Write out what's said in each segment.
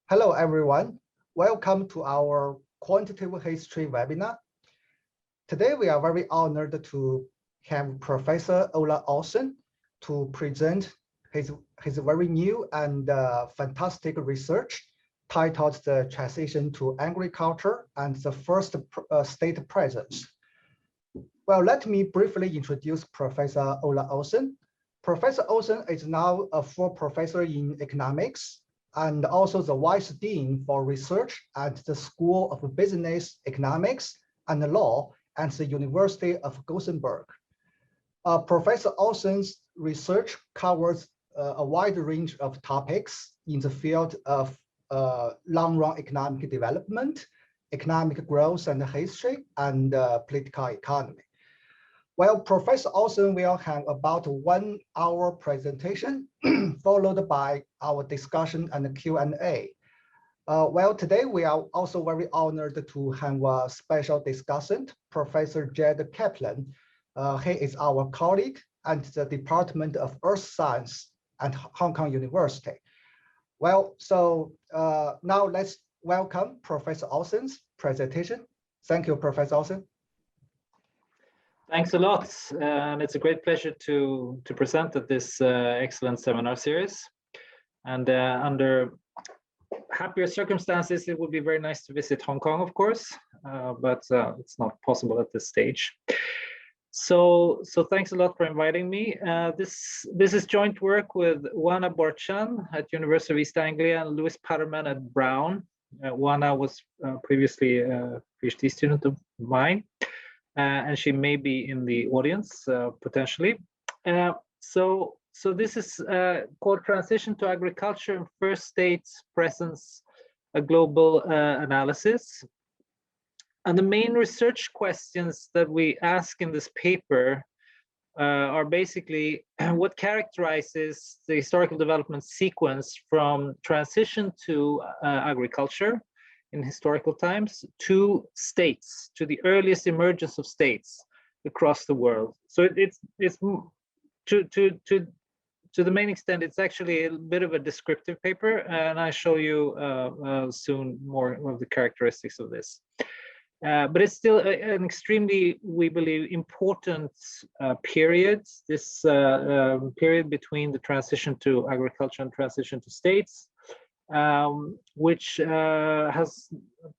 Hello, everyone. Welcome to our Quantitative History Webinar. Today, we are very honored to have Professor Ola Olsson to present his very new and fantastic research titled The Transition to Agriculture and the First State Presence. Well, let me briefly introduce Professor Ola Olsson. Professor Olsson is now a full professor in economics and also the Vice Dean for Research at the School of Business Economics and Law at the University of Gothenburg. Professor Olsson's research covers a wide range of topics in the field of long-run economic development, economic growth and history, and political economy. Well, Professor Olsson will have about a 1 hour presentation followed by our discussion and Q&A. Well, today we are also very honored to have a special discussant, Professor Jed Kaplan. He is our colleague at the Department of Earth Science at Hong Kong University. Well, so now let's welcome Professor Olsson's presentation. Thank you, Professor Olsson. Thanks a lot, and it's a great pleasure to present at this excellent seminar series. And under happier circumstances, it would be very nice to visit Hong Kong, of course, but it's not possible at this stage. So thanks a lot for inviting me. This is joint work with Wana Borchan at University of East Anglia and Louis Patterman at Brown. Wana was previously a PhD student of mine. And she may be in the audience potentially. So this is called Transition to Agriculture and First States Presence, a global analysis. And the main research questions that we ask in this paper are basically what characterizes the historical development sequence from transition to agriculture in historical times to states, to the earliest emergence of states across the world. So it's to the main extent, it's actually a bit of a descriptive paper, and I show you soon more of the characteristics of this. But it's still an extremely, we believe, important period. This period between the transition to agriculture and transition to states. Which has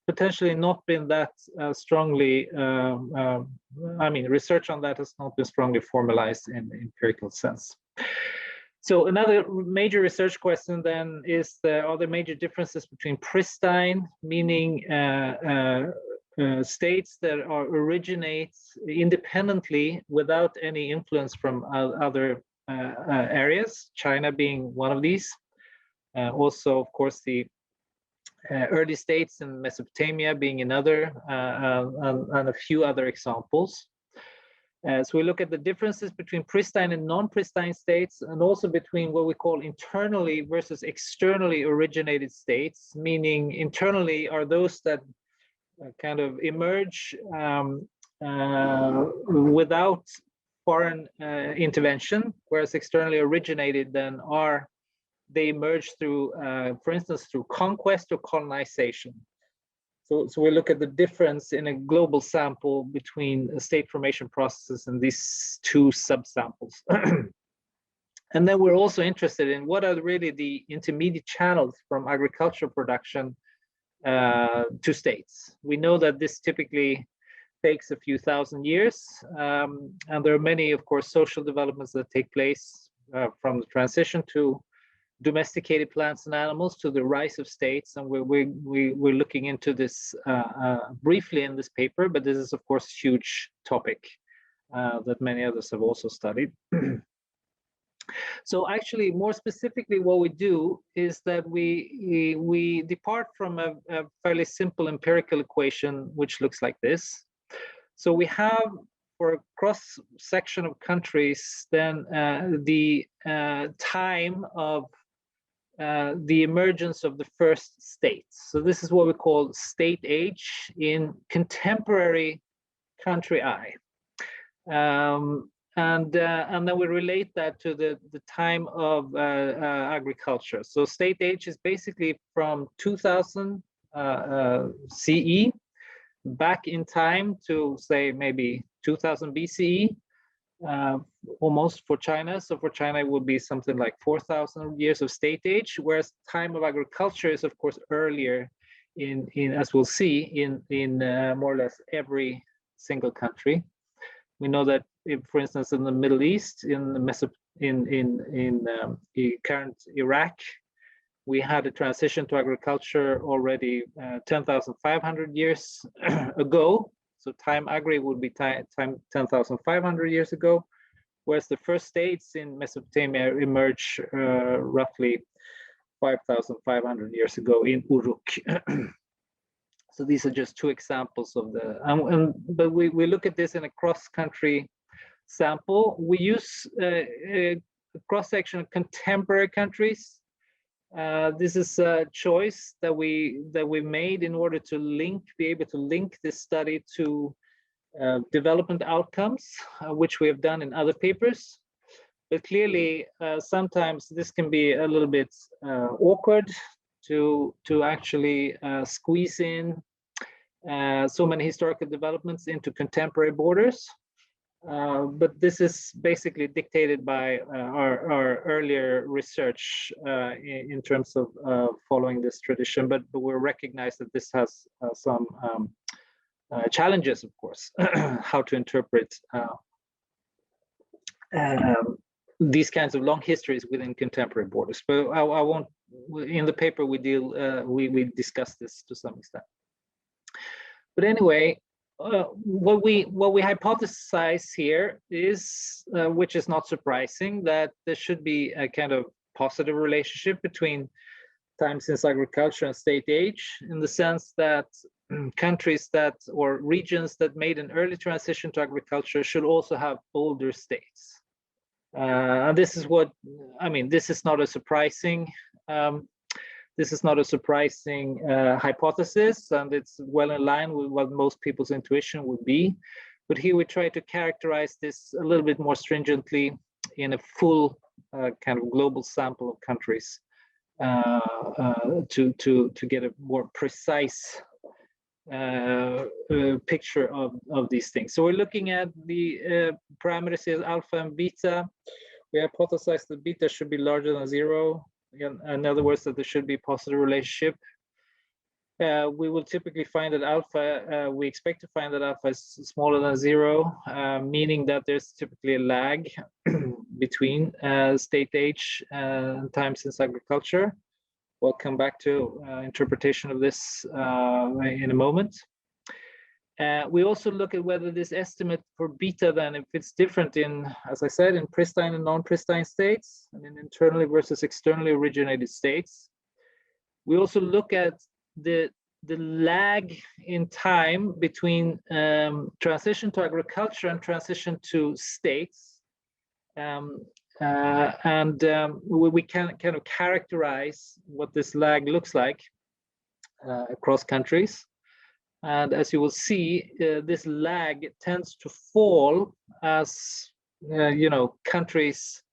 potentially not been that strongly, I mean, research on that has not been strongly formalized in the empirical sense. So another major research question then is, are there major differences between pristine, meaning states that originate independently without any influence from other areas, China being one of these. Also, of course, the early states in Mesopotamia being another, and a few other examples. So we look at the differences between pristine and non-pristine states, and also between what we call internally versus externally originated states, meaning internally are those that kind of emerge without foreign intervention, whereas externally originated then they emerge through, for instance, through conquest or colonization. So we look at the difference in a global sample between state formation processes and these two subsamples. And then we're also interested in what are really the intermediate channels from agricultural production to states. We know that this typically takes a few thousand years, and there are many, of course, social developments that take place from the transition to domesticated plants and animals to the rise of states, and we're looking into this briefly in this paper, but this is of course a huge topic that many others have also studied. So actually, more specifically, what we do is that we depart from a fairly simple empirical equation, which looks like this. So we have, for a cross section of countries, then the time of the emergence of the first states. So this is what we call state age in contemporary country I. and then we relate that to the time of agriculture. So state age is basically from 2000 CE back in time to say maybe 2000 BCE, almost for China. So for China, it would be something like 4,000 years of state age, whereas time of agriculture is of course earlier in as we'll see in more or less every single country. We know that, for instance, in the Middle East, in the current Iraq, we had a transition to agriculture already 10,500 years ago. So time agri would be time 10,500 years ago, whereas the first states in Mesopotamia emerged roughly 5,500 years ago in Uruk. So these are just two examples of the, but we look at this in a cross-country sample. We use a cross-section of contemporary countries. This is a choice that we made in order to be able to link this study to development outcomes, which we have done in other papers. But clearly, sometimes this can be a little bit awkward to actually squeeze in so many historical developments into contemporary borders. But this is basically dictated by our earlier research in terms of following this tradition, but we recognize that this has some challenges, of course, how to interpret these kinds of long histories within contemporary borders. But I won't, in the paper we discuss this to some extent. But anyway, what we hypothesize here is, which is not surprising, that there should be a kind of positive relationship between time since agriculture and state age, in the sense that countries or regions that made an early transition to agriculture should also have older states. And this is what, I mean, this is not a surprising hypothesis, and it's well in line with what most people's intuition would be. But here we try to characterize this a little bit more stringently in a full kind of global sample of countries to get a more precise picture of these things. So we're looking at the parameters here, alpha and beta. We hypothesize that beta should be larger than 0. In other words, that there should be a positive relationship. We will typically find that alpha, we expect to find that alpha is smaller than 0, meaning that there's typically a lag between state age and time since agriculture. We'll come back to interpretation of this in a moment. We also look at whether this estimate for beta then, if it's different in, as I said, in pristine and non-pristine states, and in internally versus externally originated states. We also look at the lag in time between transition to agriculture and transition to states. We can kind of characterize what this lag looks like across countries. And as you will see, this lag tends to fall as countries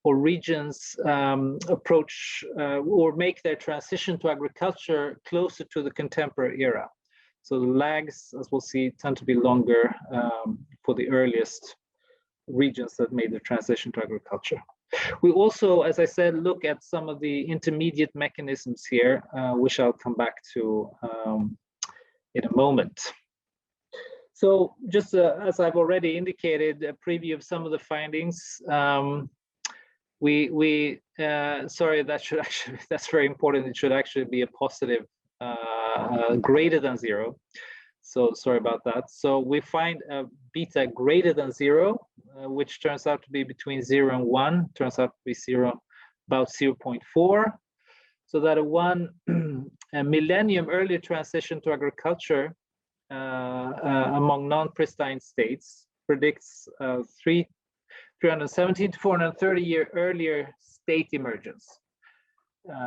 or regions approach or make their transition to agriculture closer to the contemporary era. So the lags, as we'll see, tend to be longer for the earliest regions that made the transition to agriculture. We also, as I said, look at some of the intermediate mechanisms here, which I'll come back to in a moment. So just as I've already indicated, a preview of some of the findings. Sorry, that's very important. It should actually be a positive greater than 0. So sorry about that. So we find a beta greater than 0, which turns out to be between 0 and 1, turns out to be about 0.4. So that a millennium earlier transition to agriculture among non-pristine states predicts 317 to 430 year earlier state emergence.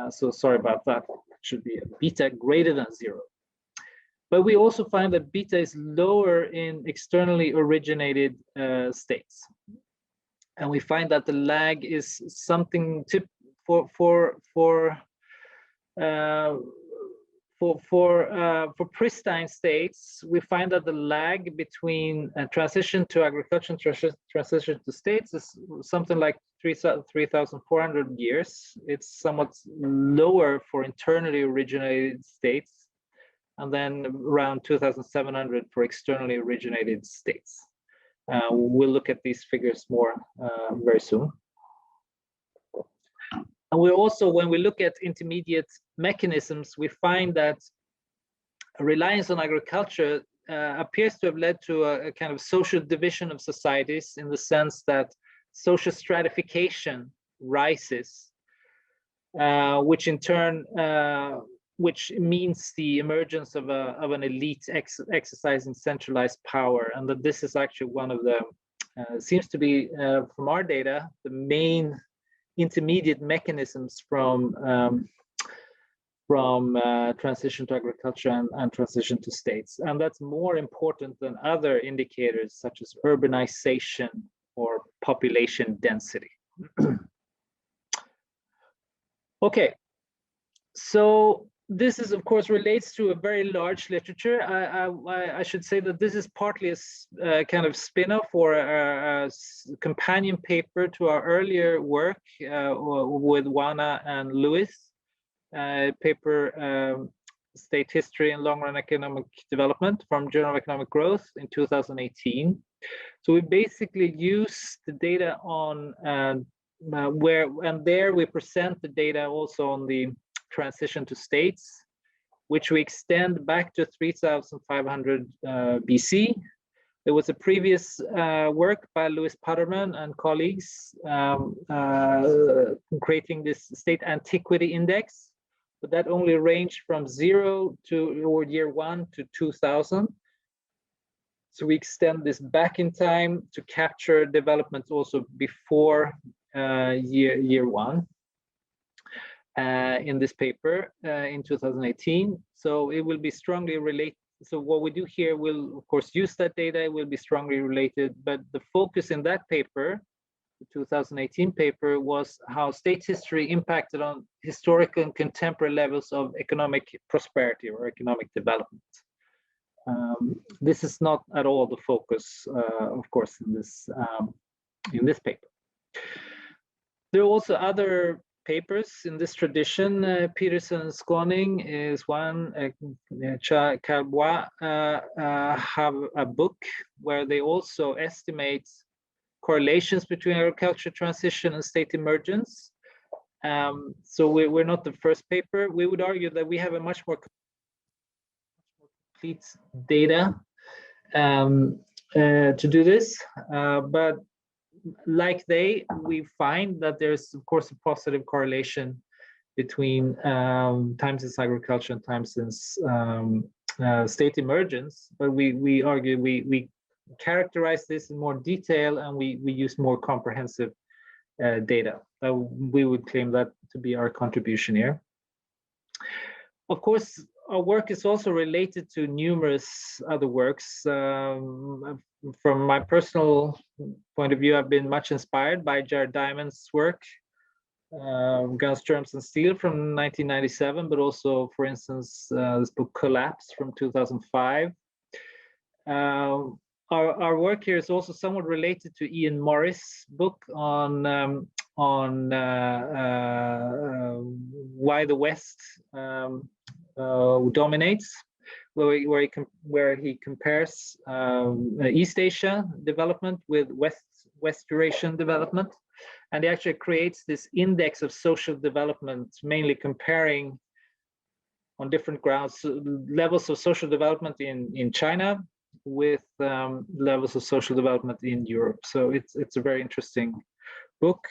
So sorry about that. It should be a beta greater than 0. But we also find that beta is lower in externally originated states. and we find that the lag is something for pristine states. We find that the lag between transition to agriculture and transition to states is something like 3,400 years. It's somewhat lower for internally originated states, and then around 2,700 for externally originated states. We'll look at these figures more very soon. And we also, when we look at intermediate mechanisms, we find that reliance on agriculture appears to have led to a kind of social division of societies, in the sense that social stratification rises, which in turn, which means the emergence of an elite exercising centralized power, and that this is actually one of the, seems to be, from our data, the main intermediate mechanisms from transition to agriculture and transition to states. And that's more important than other indicators such as urbanization or population density. Okay, so this is, of course, relates to a very large literature. I should say that this is partly a kind of spin-off or a companion paper to our earlier work with Juana and Luis, paper State History and Long-Run Economic Development from Journal of Economic Growth in 2018. So we basically use the data on there we present the data also on the transition to states, which we extend back to 3,500 BC. There was a previous work by Louis Putterman and colleagues creating this state antiquity index, but that only ranged from 0 to year 1 to 2000. So we extend this back in time to capture developments also before year 1. In this paper in 2018. So it will be strongly related. So what we do here will, of course, use that data. It will be strongly related, but the focus in that paper, the 2018 paper, was how state history impacted on historical and contemporary levels of economic prosperity or economic development. This is not at all the focus, of course, in this paper. There are also other papers in this tradition. Peterson and Skåning is one. Calbois have a book where they also estimate correlations between agriculture transition and state emergence. So we're not the first paper. We would argue that we have a much more complete data to do this, but like we find that there's, of course, a positive correlation between time since agriculture and time since state emergence. But we argue we characterize this in more detail, and we use more comprehensive data. We would claim that to be our contribution here. Of course, our work is also related to numerous other works. From my personal point of view, I've been much inspired by Jared Diamond's work, Guns, Germs, and Steel from 1997, but also, for instance, this book Collapse from 2005. Our work here is also somewhat related to Ian Morris' book on why the West dominates, where he compares East Asia development with West Eurasian development, and he actually creates this index of social development, mainly comparing on different grounds levels of social development in China with levels of social development in Europe. So it's a very interesting book.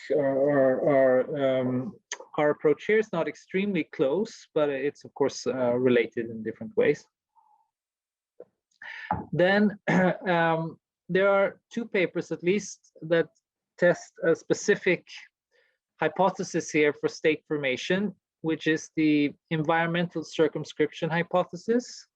Our approach here is not extremely close, but it's of course related in different ways. Then there are two papers at least that test a specific hypothesis here for state formation, which is the environmental circumscription hypothesis.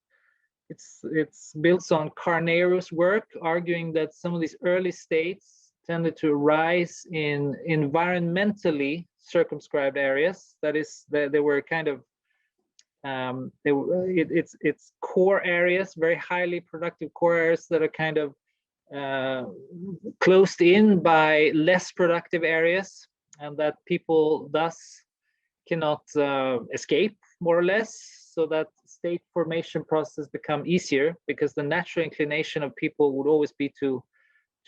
It's built on Carneiro's work, arguing that some of these early states tended to arise in environmentally circumscribed areas. That is, they were kind of it's core areas, very highly productive core areas that are kind of closed in by less productive areas, and that people thus cannot escape, more or less, so that state formation processes become easier, because the natural inclination of people would always be to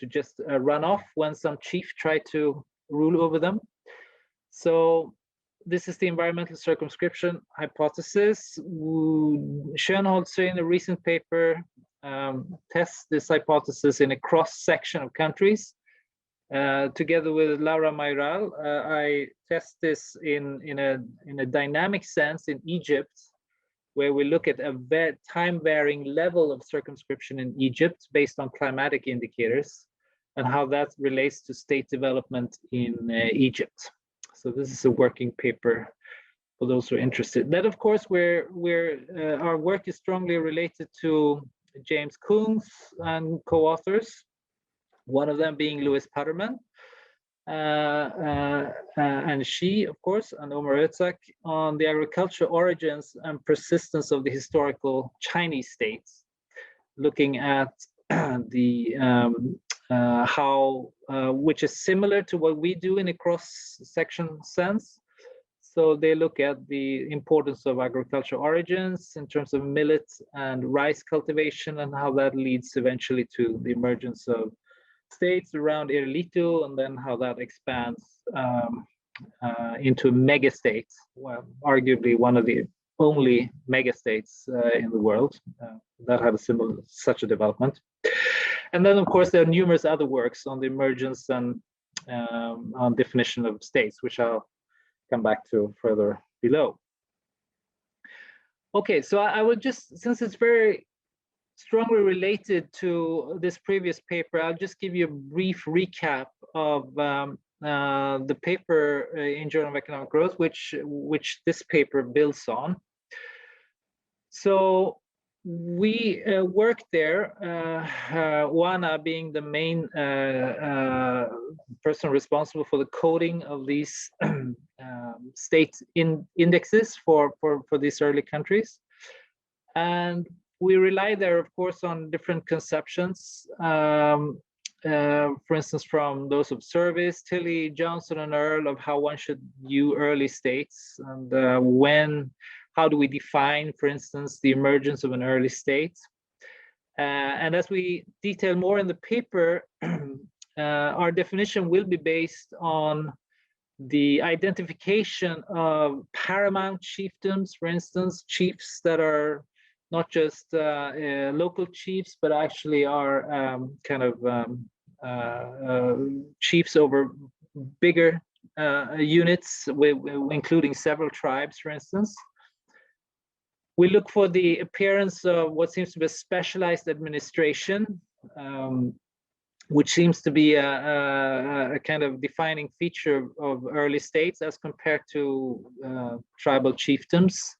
just run off when some chief tried to rule over them. So this is the environmental circumscription hypothesis. Schönholzer, in a recent paper, tests this hypothesis in a cross-section of countries. Together with Laura Mayral, I test this in a dynamic sense in Egypt, where we look at a time-varying level of circumscription in Egypt based on climatic indicators, and how that relates to state development in Egypt. So this is a working paper for those who are interested. Then, of course, our work is strongly related to James Kunz and co-authors, one of them being Louis Putterman, and she, of course, and Omar Özak, on the agricultural origins and persistence of the historical Chinese states, looking at the which is similar to what we do in a cross-section sense. So they look at the importance of agricultural origins in terms of millet and rice cultivation, and how that leads eventually to the emergence of states around Erlitu, and then how that expands into megastates. Well, arguably one of the only megastates in the world that had such a development. And then, of course, there are numerous other works on the emergence and on definition of states, which I'll come back to further below. Okay, so I would just, since it's very strongly related to this previous paper, I'll just give you a brief recap of the paper in Journal of Economic Growth, which this paper builds on. So we worked there, Juana being the main person responsible for the coding of these state indexes for these early countries. And we rely there, of course, on different conceptions. For instance, from those of Service, Tilley, Johnson, and Earl, of how one should view early states, and how do we define, for instance, the emergence of an early state. And as we detail more in the paper, our definition will be based on the identification of paramount chiefdoms, for instance, chiefs that are not just local chiefs, but actually are chiefs over bigger units, including several tribes, for instance. We look for the appearance of what seems to be a specialized administration, which seems to be a kind of defining feature of early states as compared to tribal chiefdoms.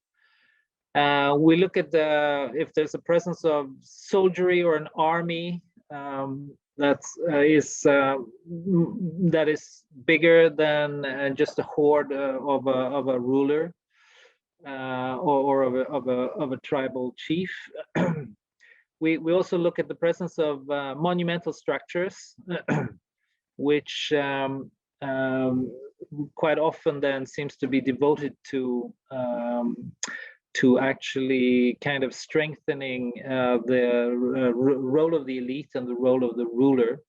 We look at if there's a presence of soldiery or an army that is bigger than just a horde of a ruler or of a tribal chief. We also look at the presence of monumental structures, which quite often then seems to be devoted to actually kind of strengthening the role of the elite and the role of the ruler.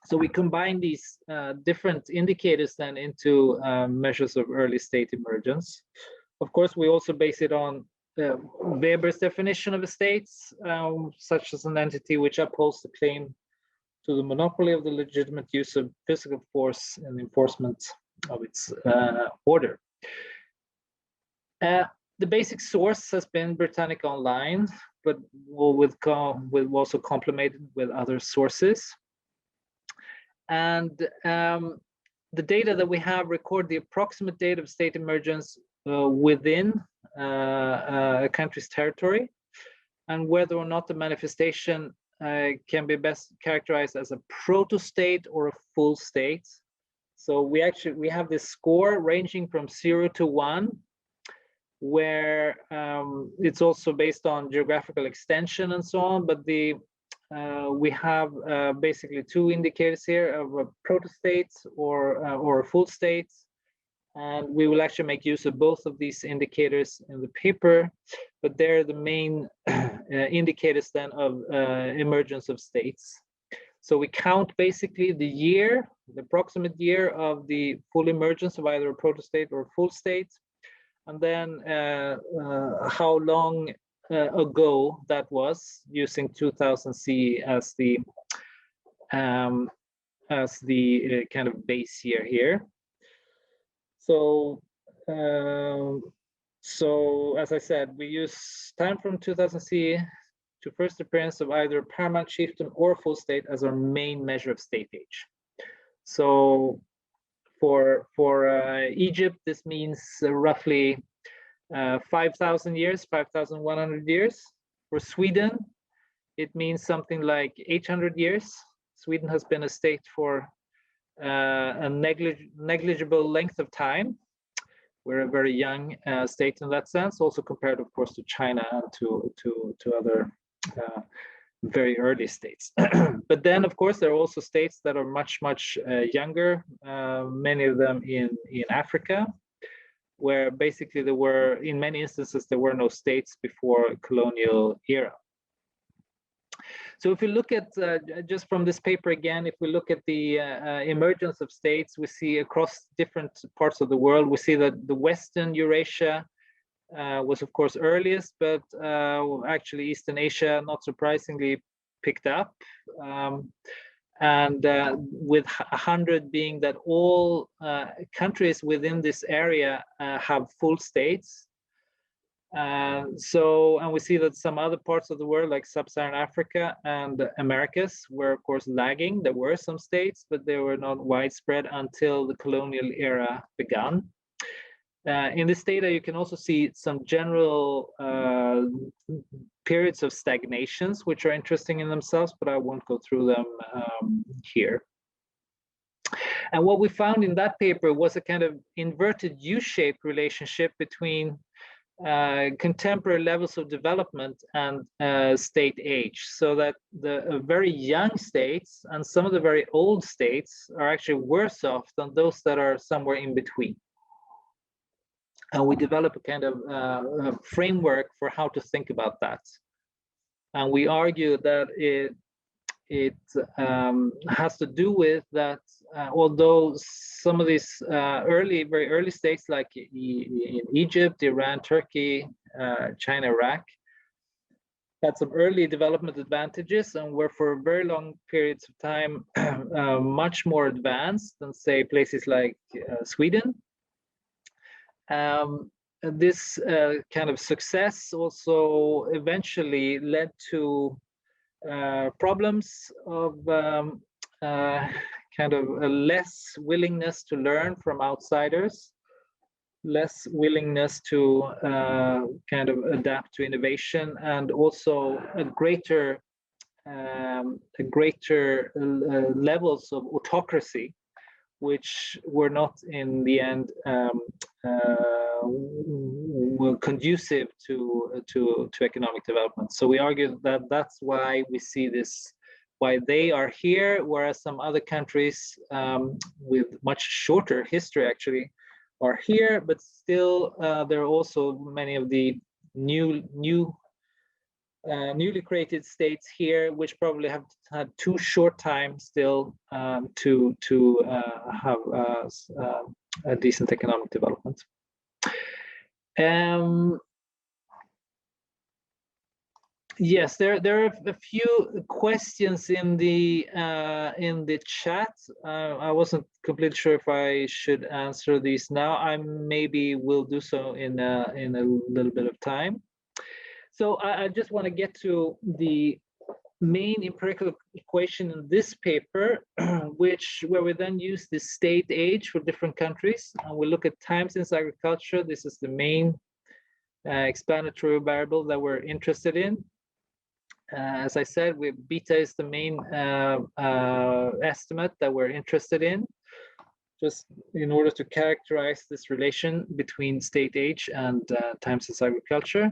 So we combine these different indicators then into measures of early state emergence. Of course, we also base it on Weber's definition of a state, such as an entity which upholds the claim to the monopoly of the legitimate use of physical force and enforcement of its order. The basic source has been Britannica Online, but we'll also complement it with other sources. And the data that we have record the approximate date of state emergence within a country's territory, and whether or not the manifestation can be best characterized as a proto-state or a full state. So we have this score ranging from 0 to 1, where it's also based on geographical extension and so on. But we have basically two indicators here of a proto-state or a full state. And we will actually make use of both of these indicators in the paper, but they're the main indicators then of emergence of states. So we count basically the year, the approximate year of the full emergence of either a proto-state or a full state, and then how long ago that was, using 2000 CE as the kind of base year here. So, as I said, we use time from 2000 CE to first appearance of either a paramount chieftain or full state as our main measure of state age. So, for Egypt, this means roughly 5,000 years, 5,100 years. For Sweden, it means something like 800 years. Sweden has been a state for a negligible length of time. We're a very young state in that sense, also compared, of course, to China and to other very early states. But then, of course, there are also states that are much younger. Many of them in Africa, where basically there were, in many instances, there were no states before colonial era. So if we look at, just from this paper again, if we look at the emergence of states, we see across different parts of the world, we see that the Western Eurasia was of course earliest, but actually Eastern Asia, not surprisingly, picked up. And with 100 being that all countries within this area have full states. And we see that some other parts of the world, like Sub-Saharan Africa and Americas, were of course lagging. There were some states, but they were not widespread until the colonial era began. In this data, you can also see some general periods of stagnations, which are interesting in themselves, but I won't go through them here. And what we found in that paper was a kind of inverted U-shaped relationship between contemporary levels of development and state age, so that the very young states and some of the very old states are actually worse off than those that are somewhere in between. And we develop a kind of a framework for how to think about that. And we argue that it has to do with that, although some of these very early states like in Egypt, Iran, Turkey, China, Iraq, had some early development advantages and were for very long periods of time much more advanced than, say, places like Sweden. This kind of success also eventually led to problems of kind of a less willingness to learn from outsiders, less willingness to kind of adapt to innovation, and also a greater levels of autocracy, which were not in the end were conducive to economic development. So we argue that that's why we see this, why they are here, whereas some other countries with much shorter history actually are here, but still there are also many of the newly created states here, which probably have had too short time still to have a decent economic development. Yes, there are a few questions in the chat. I wasn't completely sure if I should answer these now. I maybe will do so in a little bit of time. So I just want to get to the main empirical equation in this paper, where we then use the state age for different countries, and we look at time since agriculture. This is the main explanatory variable that we're interested in. As I said, beta is the main estimate that we're interested in, just in order to characterize this relation between state age and time since agriculture.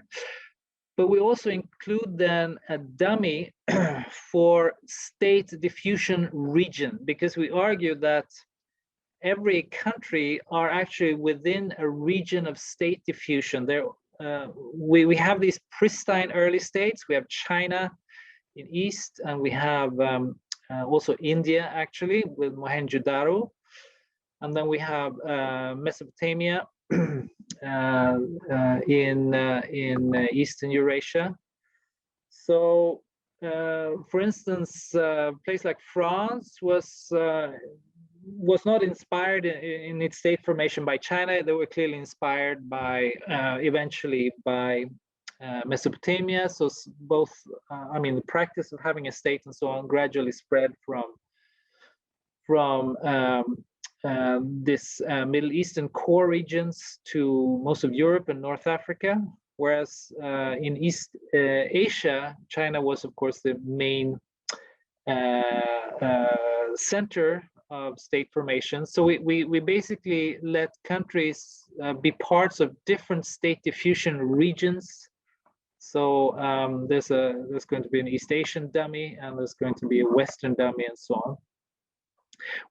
But we also include then a dummy for state diffusion region, because we argue that every country are actually within a region of state diffusion. There, we have these pristine early states. We have China in east, and we have also India actually with Mohenjo-daro, and then we have Mesopotamia in Eastern Eurasia. So, for instance, a place like France was not inspired in its state formation by China. They were clearly inspired by eventually by Mesopotamia. So both, I mean, the practice of having a state and so on gradually spread from this Middle Eastern core regions to most of Europe and North Africa, whereas in East Asia, China was, of course, the main center of state formation. So we basically let countries be parts of different state diffusion regions. So there's going to be an East Asian dummy, and there's going to be a Western dummy, and so on.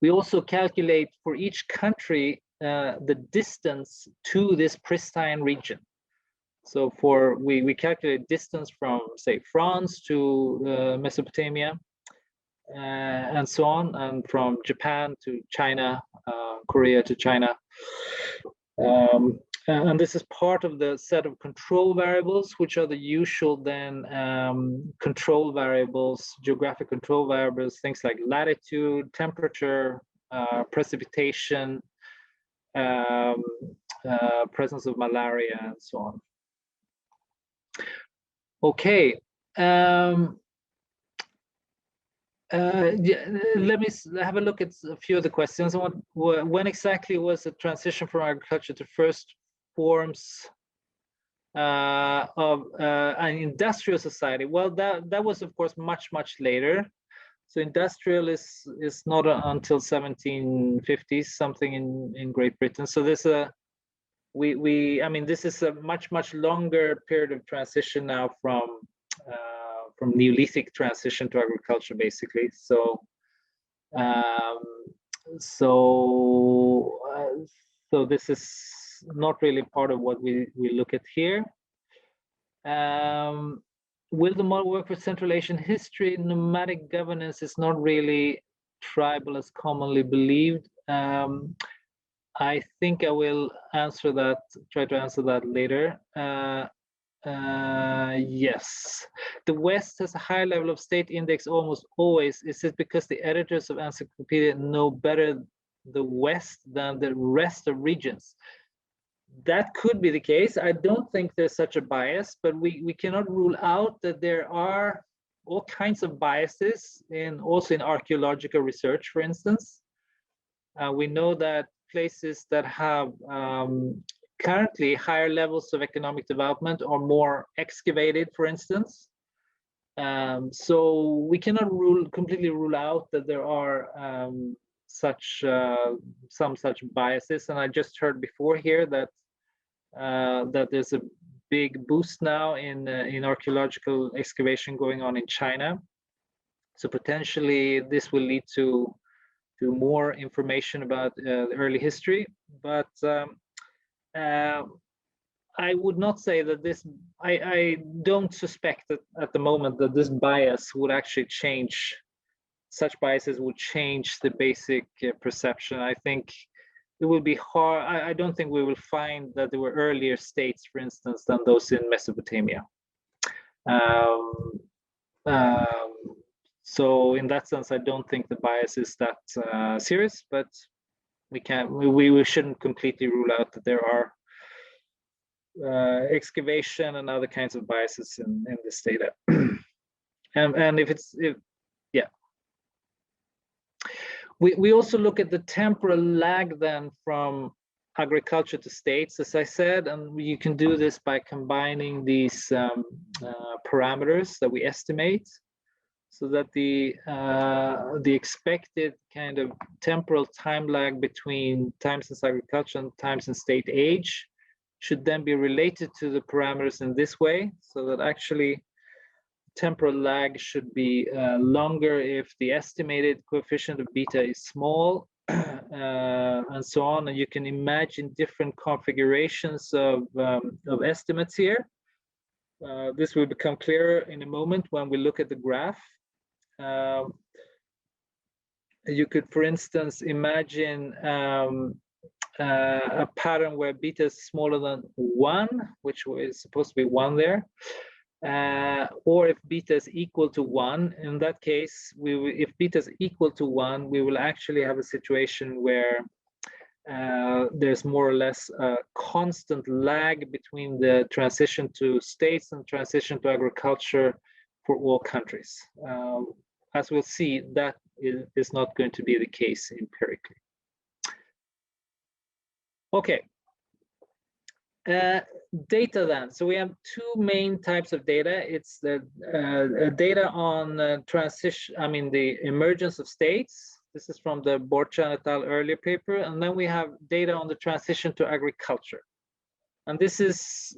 We also calculate for each country the distance to this pristine region. So we calculate distance from, say, France to Mesopotamia, and so on, and from Japan to China, Korea to China. And this is part of the set of control variables, which are the usual then control variables, geographic control variables, things like latitude, temperature, precipitation, presence of malaria, and so on. Okay. Let me have a look at a few of the questions. When exactly was the transition from agriculture to first forms of an industrial society? Well, that was, of course, much later. So industrial is not until 1750s, something in Great Britain. So there's I mean, this is a much longer period of transition now from Neolithic transition to agriculture, basically. So so this is not really part of what we look at here. Will the model work for Central Asian history? Nomadic governance is not really tribal as commonly believed. I think I will answer that, try to answer that later. Yes, the West has a higher level of state index almost always. Is it because the editors of encyclopedia know better the West than the rest of regions? That could be the case. I don't think there's such a bias, but we cannot rule out that there are all kinds of biases also in archaeological research, for instance. We know that places that have currently higher levels of economic development are more excavated, for instance. So we cannot completely rule out that there are some such biases. And I just heard before here that that there's a big boost now in archaeological excavation going on in China. So potentially this will lead to more information about the early history, but I would not say that this, I don't suspect that at the moment that this bias would actually change, such biases would change the basic perception. I think it will be hard, I don't think we will find that there were earlier states, for instance, than those in Mesopotamia. So in that sense, I don't think the bias is that serious, but we shouldn't completely rule out that there are excavation and other kinds of biases in this data. And yeah. We also look at the temporal lag then from agriculture to states, as I said, and you can do this by combining these parameters that we estimate, so that the expected kind of temporal time lag between time since agriculture and time since state age should then be related to the parameters in this way, so that actually temporal lag should be longer if the estimated coefficient of beta is small, and so on. And you can imagine different configurations of estimates here. This will become clearer in a moment when we look at the graph. You could, for instance, imagine a pattern where beta is smaller than 1, which is supposed to be 1 there. Or if beta is equal to 1, in that case, if beta is equal to 1, we will actually have a situation where there's more or less a constant lag between the transition to states and transition to agriculture for all countries. As we'll see, that is not going to be the case empirically. Okay. Data then. So we have two main types of data. It's the data on transition, the emergence of states. This is from the Borchan et al. Earlier paper. And then we have data on the transition to agriculture. And this is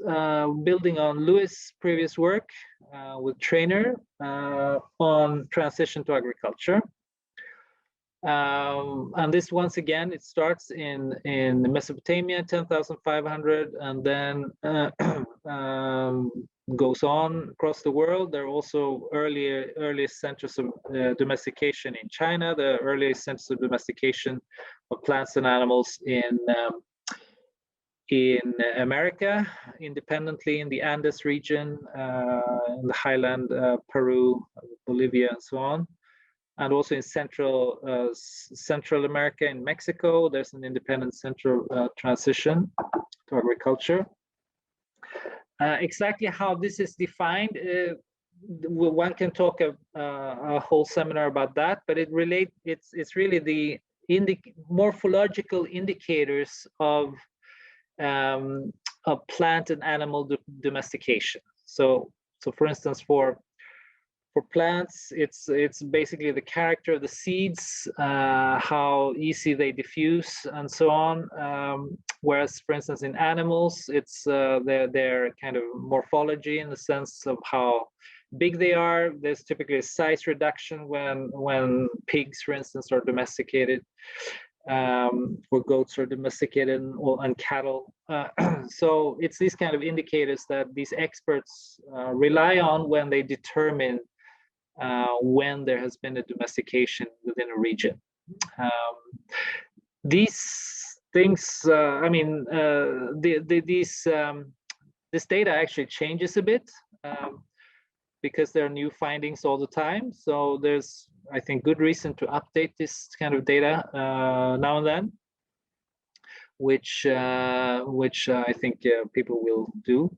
building on Lewis' previous work with Trainer on transition to agriculture. And this, once again, it starts in Mesopotamia, 10,500, and then goes on across the world. There are also earliest centers of domestication in China, the earliest centers of domestication of plants and animals in America, independently in the Andes region, in the highland, Peru, Bolivia, and so on. And also in Central America, in Mexico, there's an independent central transition to agriculture. Exactly how this is defined, one can talk a whole seminar about that, but it's really the morphological indicators of plant and animal domestication. So for instance, for plants, it's basically the character of the seeds, how easy they diffuse, and so on. Whereas, for instance, in animals, it's their kind of morphology in the sense of how big they are. There's typically a size reduction when pigs, for instance, are domesticated, or goats are domesticated, and cattle. So it's these kind of indicators that these experts rely on when they determine when there has been a domestication within a region. These things, this data actually changes a bit because there are new findings all the time. So there's, I think, good reason to update this kind of data now and then, which I think people will do.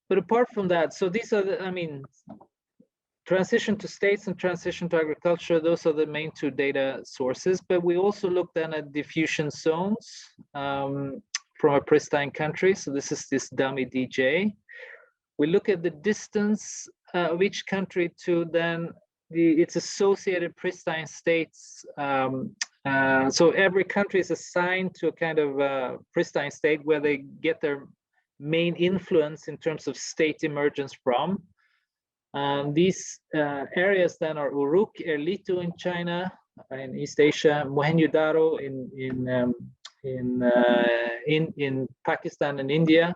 But apart from that, so these are transition to states and transition to agriculture, those are the main two data sources. But we also look then at diffusion zones from a pristine country. So this is this dummy DJ. We look at the distance of each country to then its associated pristine states. So every country is assigned to a kind of pristine state where they get their main influence in terms of state emergence from. These areas then are Uruk, Erlitu in China, in East Asia, Mohenjo-daro in Pakistan and India.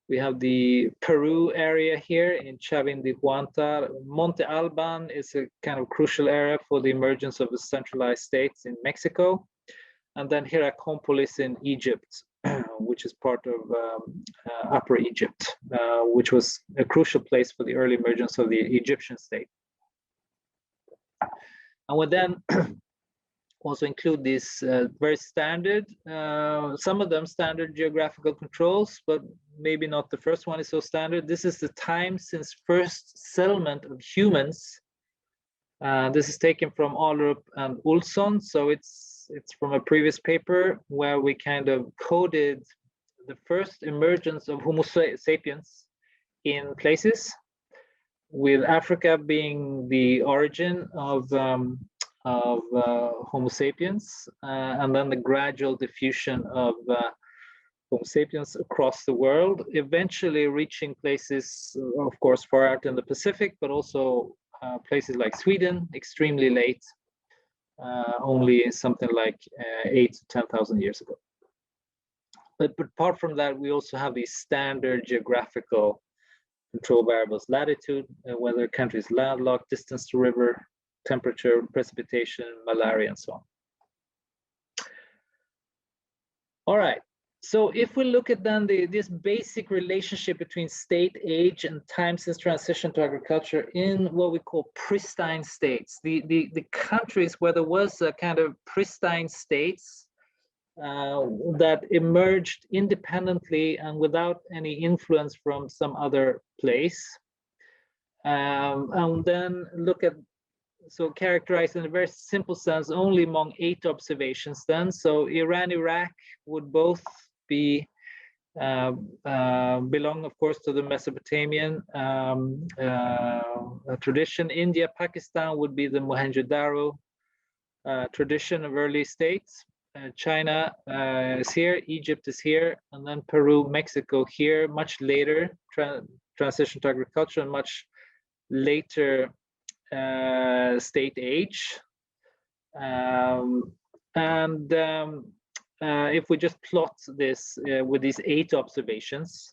We have the Peru area here in Chavin de Huántar. Monte Alban is a kind of crucial area for the emergence of the centralized states in Mexico. And then Hierakonpolis in Egypt, which is part of Upper Egypt, which was a crucial place for the early emergence of the Egyptian state. And we then also include these very standard, some of them standard geographical controls, but maybe not the first one is so standard. This is the time since first settlement of humans. This is taken from Ola and Olsson, so it's It's from a previous paper where we kind of coded the first emergence of Homo sapiens in places, with Africa being the origin of Homo sapiens, and then the gradual diffusion of Homo sapiens across the world, eventually reaching places, of course, far out in the Pacific, but also places like Sweden, extremely late, only something like 8,000 to 10,000 years ago. But apart from that, we also have these standard geographical control variables: latitude, whether a country is landlocked, distance to river, temperature, precipitation, malaria, and so on. All right. So if we look at then this basic relationship between state age and time since transition to agriculture in what we call pristine states, the countries where there was a kind of pristine states that emerged independently and without any influence from some other place, and then look at, so characterized in a very simple sense only among 8 observations then. So Iran, Iraq would both be belong, of course, to the Mesopotamian tradition. India, Pakistan would be the Mohenjo-Daro tradition of early states. China is here, Egypt is here, and then Peru, Mexico here, much later transition to agriculture, and much later state age. If we just plot this with these 8 observations,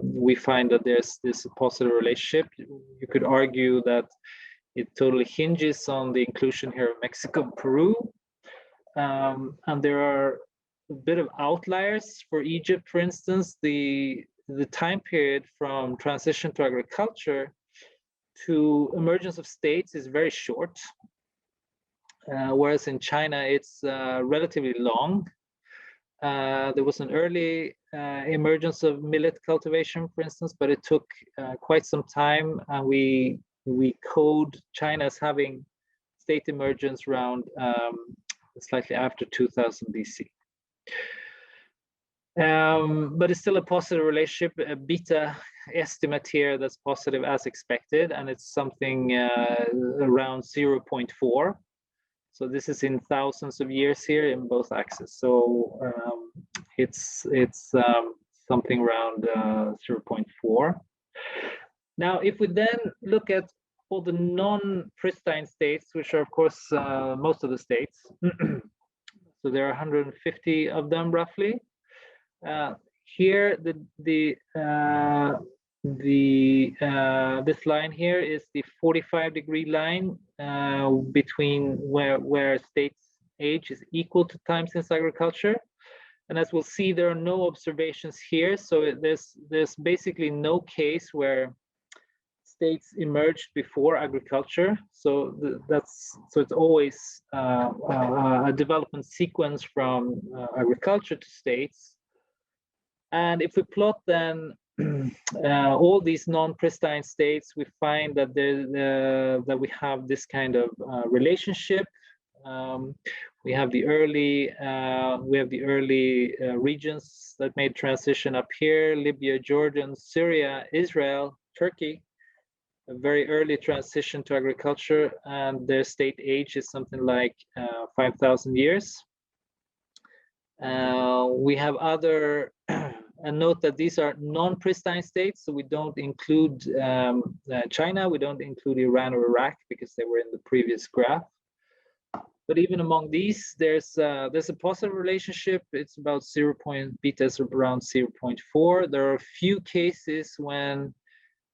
we find that there's this positive relationship. You could argue that it totally hinges on the inclusion here of Mexico and Peru. And there are a bit of outliers. For Egypt, for instance, the time period from transition to agriculture to emergence of states is very short, whereas in China it's relatively long. There was an early emergence of millet cultivation, for instance, but it took quite some time, and we code China as having state emergence around slightly after 2000 BC. But it's still a positive relationship, a beta estimate here that's positive as expected, and it's something around 0.4. So this is in thousands of years here in both axes. So it's something around 0.4. Now, if we then look at all the non-pristine states, which are of course most of the states, so there are 150 of them roughly. Here, this line here is the 45-degree line between where state's age is equal to time since agriculture. And as we'll see, there are no observations here. So there's basically no case where states emerged before agriculture. So it's always a development sequence from agriculture to states. And if we plot then all these non-pristine states, we find that that we have this kind of relationship. We have the early regions that made transition up here: Libya, Jordan, Syria, Israel, Turkey. A very early transition to agriculture, and their state age is something like 5,000 years. We have other, and note that these are non-pristine states, so we don't include China, we don't include Iran or Iraq because they were in the previous graph. But even among these, there's a positive relationship. It's about beta is around 0.4. There are a few cases when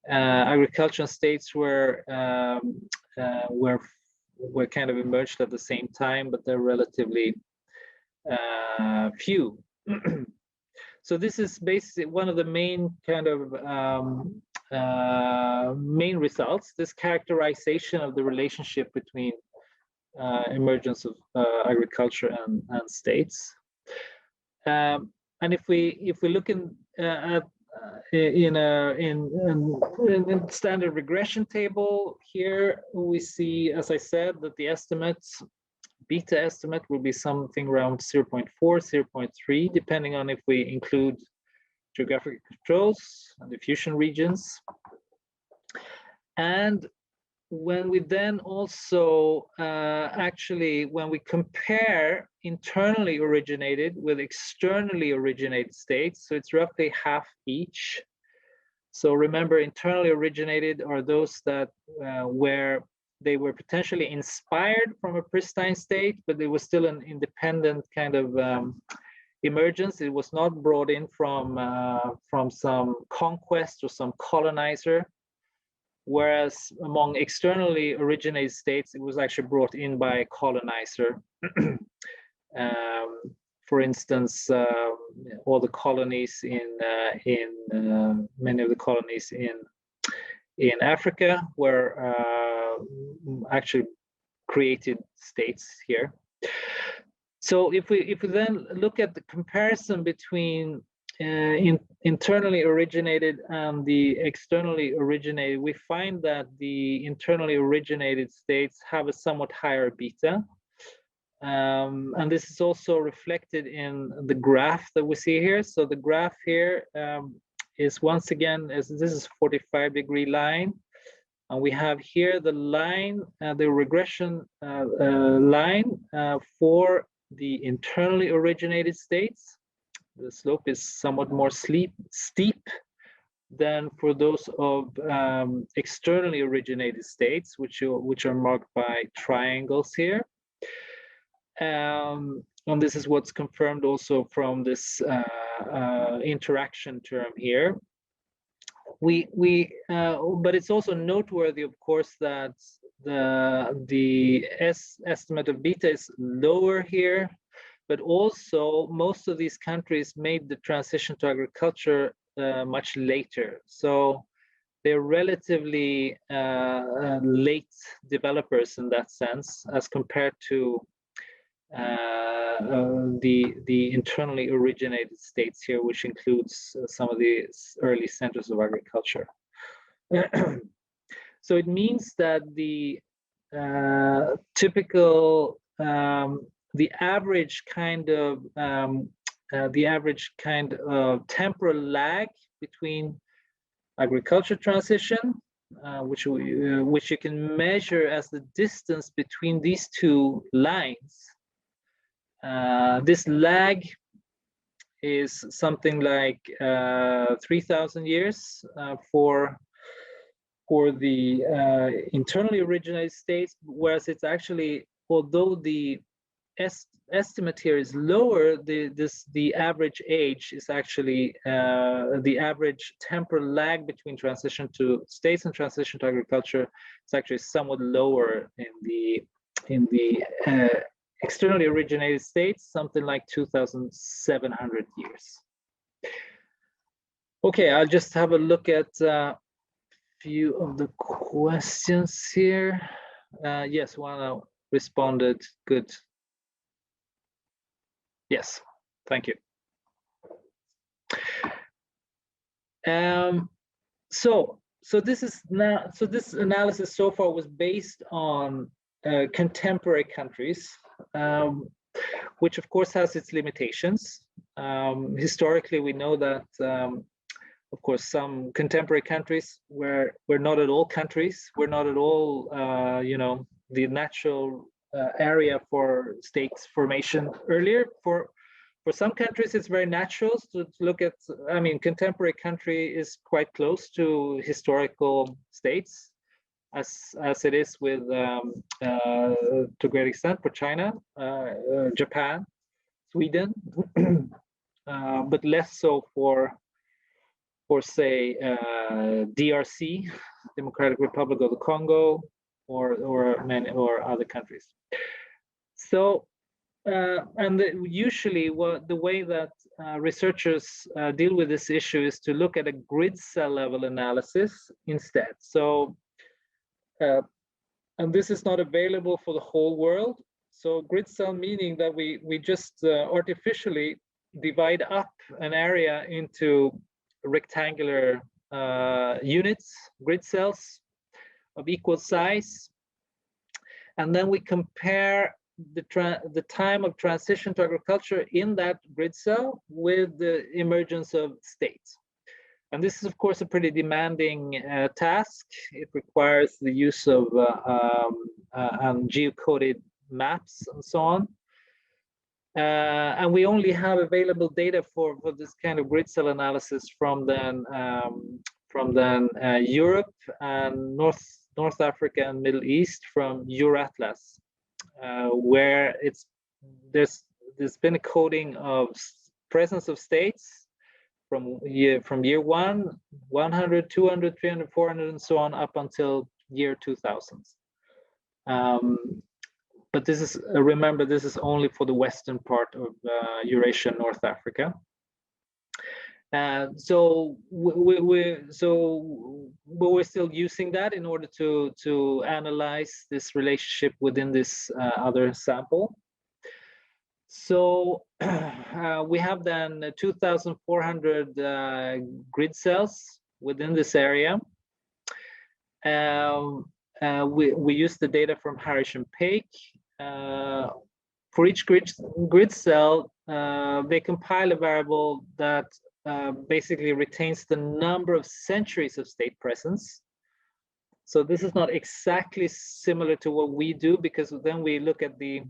agricultural states were kind of emerged at the same time, but they're relatively few. So this is basically one of the main kind of main results, this characterization of the relationship between emergence of agriculture and states. And if we look in standard regression table here, we see, as I said, that the estimates beta estimate will be something around 0.4, 0.3, depending on if we include geographic controls and diffusion regions. And when we then also actually, when we compare internally originated with externally originated states, so it's roughly half each. So remember, internally originated are those that where they were potentially inspired from a pristine state, but they were still an independent kind of emergence. It was not brought in from some conquest or some colonizer. Whereas among externally originated states, it was actually brought in by a colonizer. For instance, all the colonies many of the colonies in Africa were actually created states here. So if we then look at the comparison between internally originated and the externally originated, we find that the internally originated states have a somewhat higher beta. And this is also reflected in the graph that we see here. So the graph here is once again, this is 45-degree line. And we have here the line, the regression line for the internally originated states. The slope is somewhat more steep than for those of externally originated states, which are marked by triangles here. And this is what's confirmed also from this interaction term here. But it's also noteworthy, of course, that the estimate of beta is lower here, but also most of these countries made the transition to agriculture much later. So they're relatively late developers in that sense, as compared to the internally originated states here, which includes some of the early centers of agriculture. So it means that the typical, the average kind of temporal lag between agriculture transition, which you can measure as the distance between these two lines. This lag is something like 3,000 years for the internally originated states, whereas it's actually, although the estimate here is lower, the average age is actually the average temporal lag between transition to states and transition to agriculture is actually somewhat lower in the externally originated states, something like 2,700 years. Okay, I'll just have a look at a few of the questions here. Yes, one responded. Good. Yes, thank you. So this analysis so far was based on contemporary countries, which of course has its limitations. Historically, we know that, of course, some contemporary countries were not at all countries, were not at all, the natural area for states formation earlier. For some countries, it's very natural to look at, I mean, contemporary country is quite close to historical states, as it is with, to a great extent, for China, Japan, Sweden, but less so for say, DRC, Democratic Republic of the Congo, or other countries. So, usually the way that researchers deal with this issue is to look at a grid cell level analysis instead. So, and this is not available for the whole world. So grid cell meaning that we just artificially divide up an area into rectangular units, grid cells of equal size, and then we compare the time of transition to agriculture in that grid cell with the emergence of states. And this is, of course, a pretty demanding task. It requires the use of geocoded maps and so on. And we only have available data for this kind of grid cell analysis from then Europe and North Africa and Middle East from EURATLAS, where there's been a coding of presence of states from year 1, 100, 200, 300, 400, and so on up until year 2000. But this is, remember, this is only for the western part of Eurasia, North Africa. So we're still using that in order to analyze this relationship within this other sample. So we have then 2,400 grid cells within this area. We use the data from Harish and Paik. For each grid cell, they compile a variable that basically retains the number of centuries of state presence. So this is not exactly similar to what we do, because then we look at the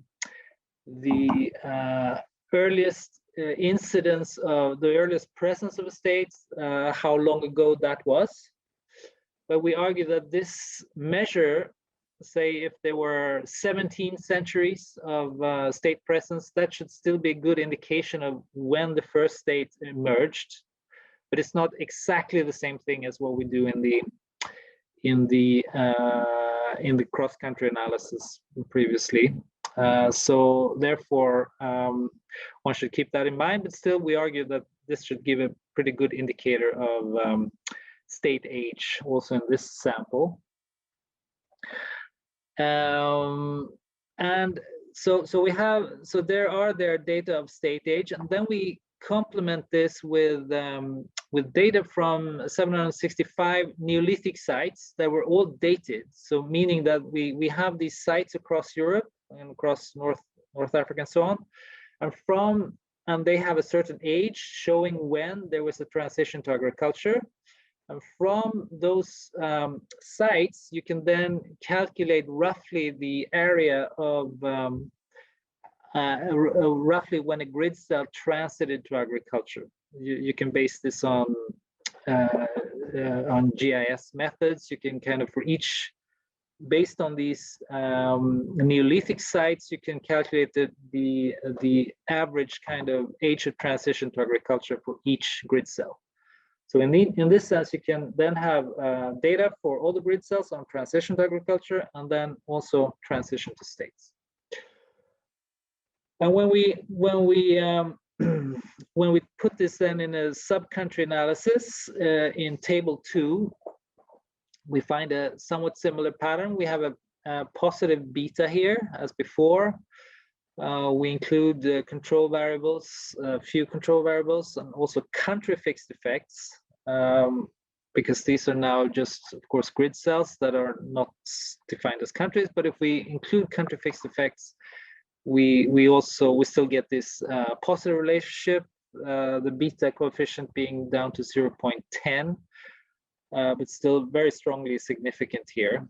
earliest incidence of the earliest presence of a state, how long ago that was. But we argue that this measure, say if there were 17 centuries of state presence, that should still be a good indication of when the first state emerged. But it's not exactly the same thing as what we do in the cross-country analysis previously. So therefore, one should keep that in mind, but still we argue that this should give a pretty good indicator of state age also in this sample. And so there are data of state age, and then we complement this with data from 765 Neolithic sites that were all dated. So meaning that we have these sites across Europe and across North Africa and so on, and they have a certain age showing when there was a transition to agriculture. And from those sites, you can then calculate roughly the area of roughly when a grid cell transited to agriculture. You can base this on GIS methods. You can kind of, for each, based on these Neolithic sites, you can calculate the average kind of age of transition to agriculture for each grid cell. So in this sense, you can then have data for all the grid cells on transition to agriculture, and then also transition to states. And when we put this then in a sub-country analysis in table 2, we find a somewhat similar pattern. We have a positive beta here as before. We include control variables, a few control variables, and also country fixed effects, because these are now just, of course, grid cells that are not defined as countries. But if we include country fixed effects, we still get this positive relationship, the beta coefficient being down to 0.10, but still very strongly significant here.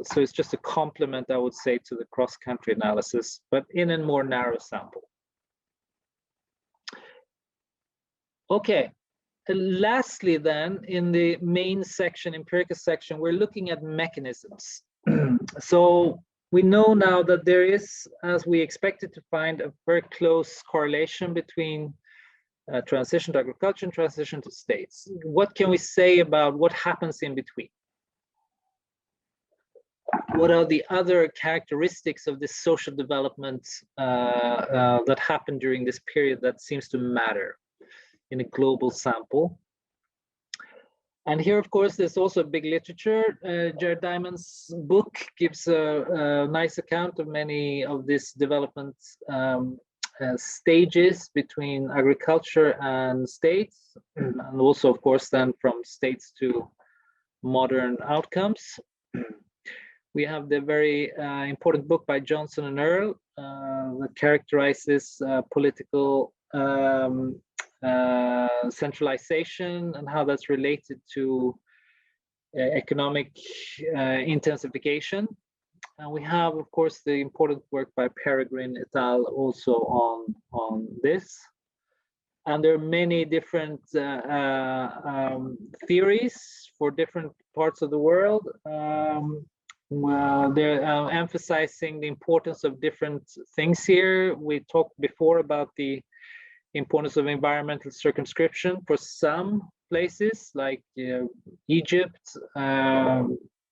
So it's just a complement, I would say, to the cross-country analysis, but in a more narrow sample. Okay, and lastly then, in the main section, empirical section, we're looking at mechanisms. So we know now that there is, as we expected to find, a very close correlation between transition to agriculture and transition to states. What can we say about what happens in between? What are the other characteristics of this social development that happened during this period that seems to matter in a global sample? And here, of course, there's also big literature. Jared Diamond's book gives a nice account of many of these development stages between agriculture and states, and also, of course, then from states to modern outcomes. We have the very important book by Johnson and Earl that characterizes political centralization and how that's related to economic intensification. And we have, of course, the important work by Peregrine et al. Also on this. And there are many different theories for different parts of the world. Well, they're emphasizing the importance of different things here. We talked before about the importance of environmental circumscription for some places like Egypt,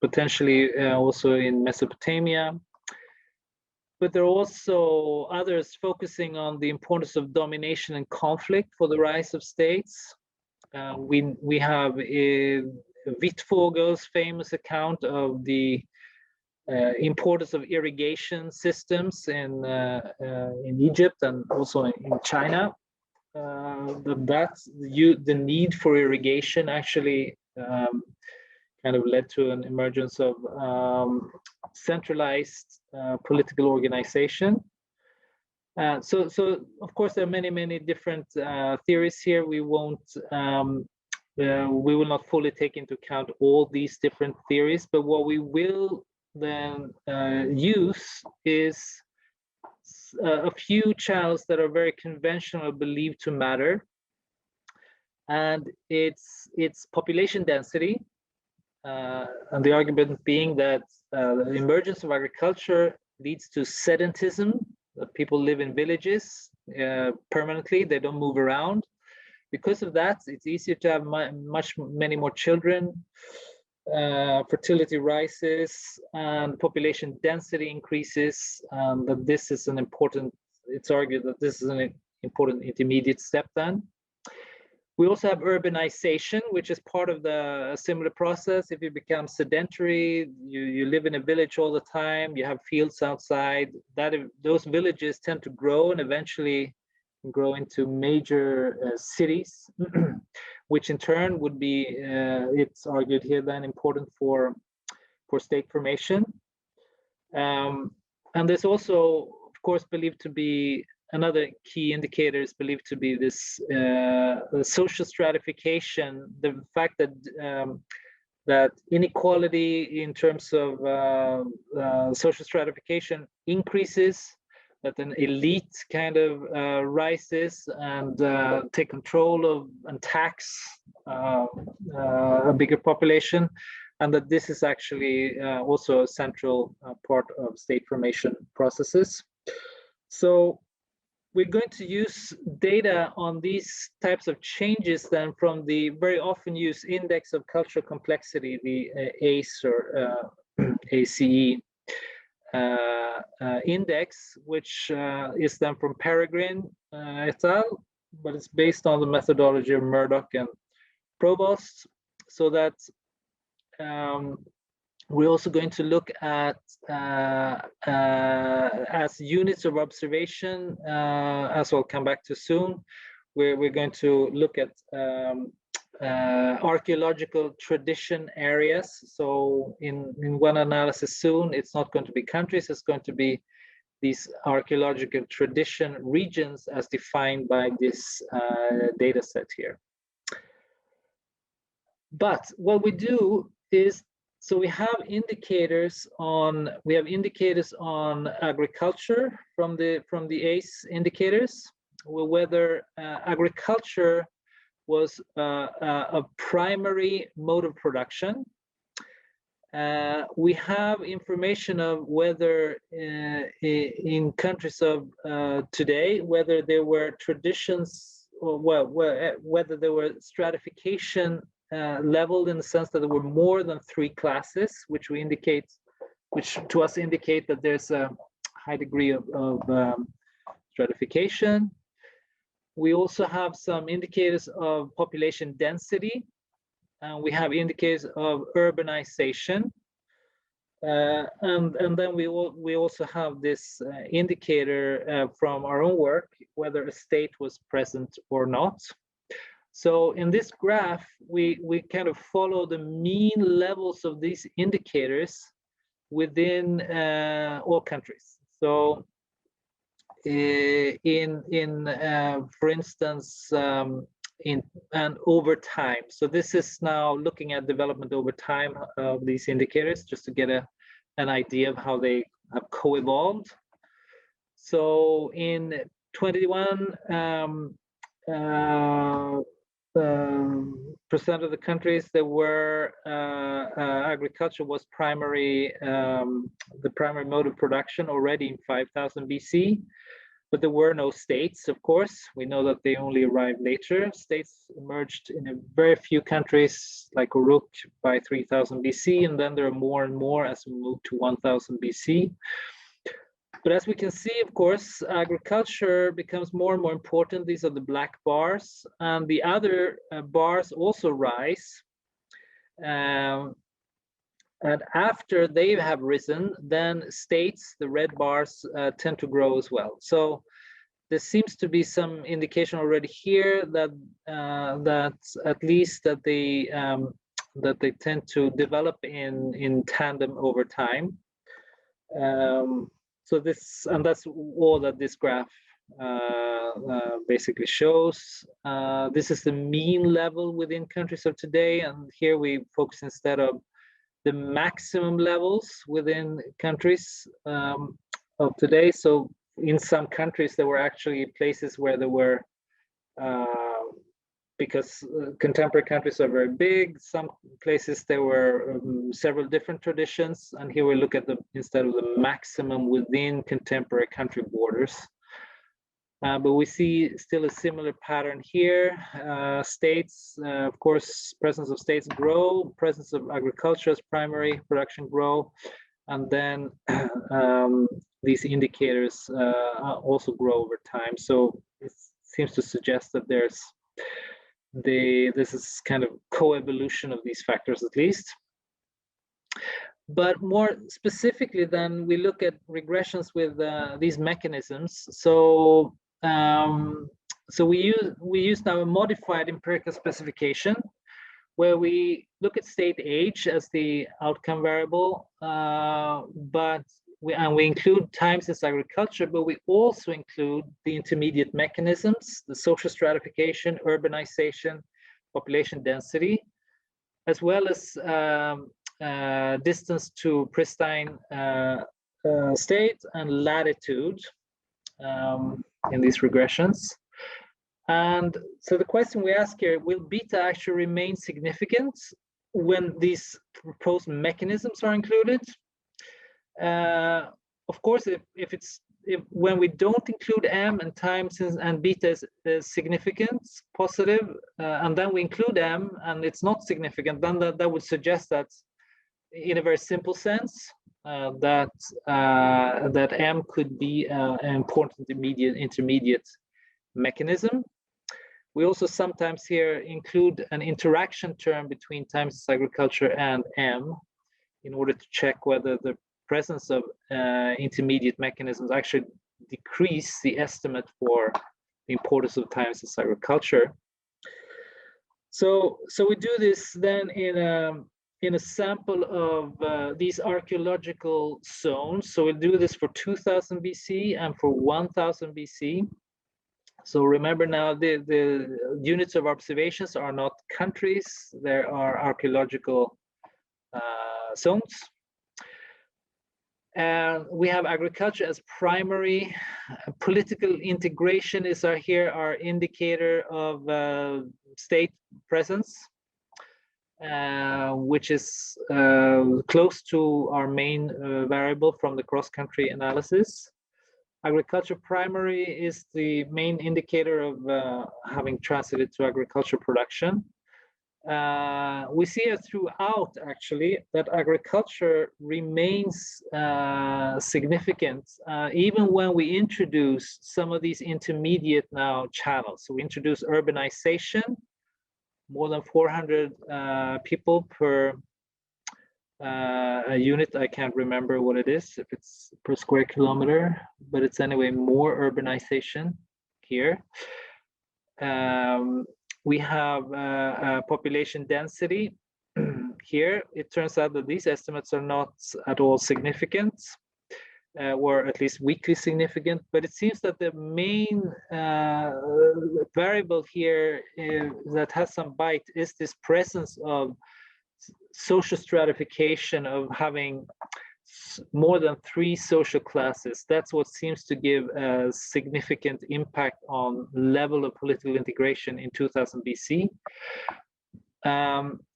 potentially also in Mesopotamia. But there are also others focusing on the importance of domination and conflict for the rise of states. We have Wittvogel's famous account of the importance of irrigation systems in Egypt and also in China. The need for irrigation actually kind of led to an emergence of centralized political organization. So of course there are many different theories here. We will not fully take into account all these different theories, but what we will then use is a few channels that are very conventional, believed to matter, and it's population density, and the argument being that the emergence of agriculture leads to sedentism. People live in villages permanently; they don't move around. Because of that, it's easier to have many more children. Fertility rises and population density increases. That this is an important. It's argued that this is an important intermediate step. Then we also have urbanization, which is part of the similar process. If you become sedentary, you live in a village all the time. You have fields outside. Those villages tend to grow and eventually grow into major cities, which in turn would be, it's argued here then, important for state formation. And there's also, of course, believed to be another key indicator is believed to be this social stratification, the fact that that inequality in terms of social stratification increases, that an elite kind of rises and take control of and tax a bigger population, and that this is actually also a central part of state formation processes. So we're going to use data on these types of changes then from the very often used index of cultural complexity, the ACE or ACE index, which is then from Peregrine et al., but it's based on the methodology of Murdoch and Provost. So that we're also going to look at as units of observation, as I'll come back to soon, where we're going to look at archaeological tradition areas. So in one analysis soon, it's not going to be countries, it's going to be these archaeological tradition regions as defined by this data set here. But what we do is, so we have indicators on agriculture from the ACE indicators, whether agriculture was a primary mode of production. We have information of whether in countries of today, whether there were traditions, or whether there were stratification leveled in the sense that there were more than 3 classes, which to us indicate that there's a high degree of stratification. We also have some indicators of population density, and we have indicators of urbanization, and then we also have this indicator from our own work, whether a state was present or not. So in this graph, we kind of follow the mean levels of these indicators within all countries. So for instance, and over time. So this is now looking at development over time of these indicators, just to get an idea of how they have co-evolved. So in 21 percent of the countries, there were agriculture was the primary mode of production already in 5000 BC. But there were no states, of course. We know that they only arrived later. States emerged in a very few countries, like Uruk, by 3000 BC, and then there are more and more as we move to 1000 BC. But as we can see, of course, agriculture becomes more and more important. These are the black bars, and the other bars also rise. And after they have risen, then states, the red bars, tend to grow as well. So there seems to be some indication already here that at least that they tend to develop in tandem over time. So that's all that this graph basically shows. This is the mean level within countries of today, and here we focus instead of the maximum levels within countries of today. So in some countries, there were actually places where there were, because contemporary countries are very big, some places there were several different traditions. And here we look at instead of the maximum within contemporary country borders. But we see still a similar pattern here. States, of course, presence of states grow, presence of agriculture as primary production grow, and then these indicators also grow over time. So it seems to suggest that this is kind of co-evolution of these factors at least. But more specifically, then we look at regressions with these mechanisms. So we use now a modified empirical specification where we look at state age as the outcome variable, but we include time since agriculture, but we also include the intermediate mechanisms, the social stratification, urbanization, population density, as well as distance to pristine state and latitude in these regressions. And so the question we ask here, will beta actually remain significant when these proposed mechanisms are included? Of course, if when we don't include M and time since and beta is significant, positive, and then we include M and it's not significant, then that would suggest that in a very simple sense, that M could be an important intermediate mechanism. We also sometimes here include an interaction term between time since agriculture and M in order to check whether the presence of intermediate mechanisms actually decrease the estimate for the importance of time since agriculture. So we do this then in a sample of these archaeological zones. So we'll do this for 2000 BC and for 1000 BC. So remember now, the units of observations are not countries, there are archaeological zones. And we have agriculture as primary. Political integration is our indicator of state presence, which is close to our main variable from the cross-country analysis. Agriculture primary is the main indicator of having transited to agriculture production. We see it throughout, actually, that agriculture remains significant, even when we introduce some of these intermediate now channels. So we introduce urbanization, more than 400 people per a unit. I can't remember what it is, if it's per square kilometer, but it's anyway more urbanization here. We have population density here, it turns out that these estimates are not at all significant, or at least weakly significant, but it seems that the main variable here that has some bite is this presence of social stratification, of having more than 3 social classes. That's what seems to give a significant impact on level of political integration in 2000 BC.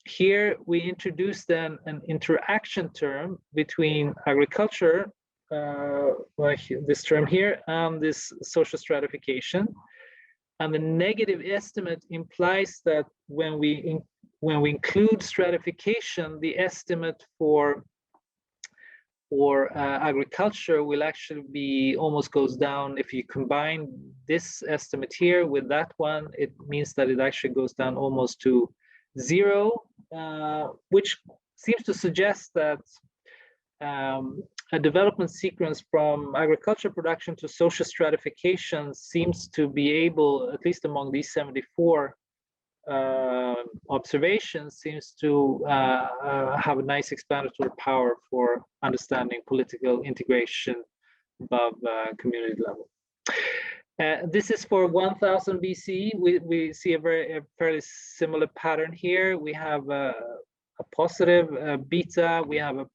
Here we introduce then an interaction term between agriculture, this term here, and this social stratification. And the negative estimate implies that when we include stratification, the estimate for agriculture will actually be almost goes down. If you combine this estimate here with that one, it means that it actually goes down almost to 0, which seems to suggest that a development sequence from agriculture production to social stratification seems to be able, at least among these 74 observations, seems to have a nice explanatory power for understanding political integration above community level. This is for 1000 BC. We see a fairly similar pattern here. We have a positive beta, we have a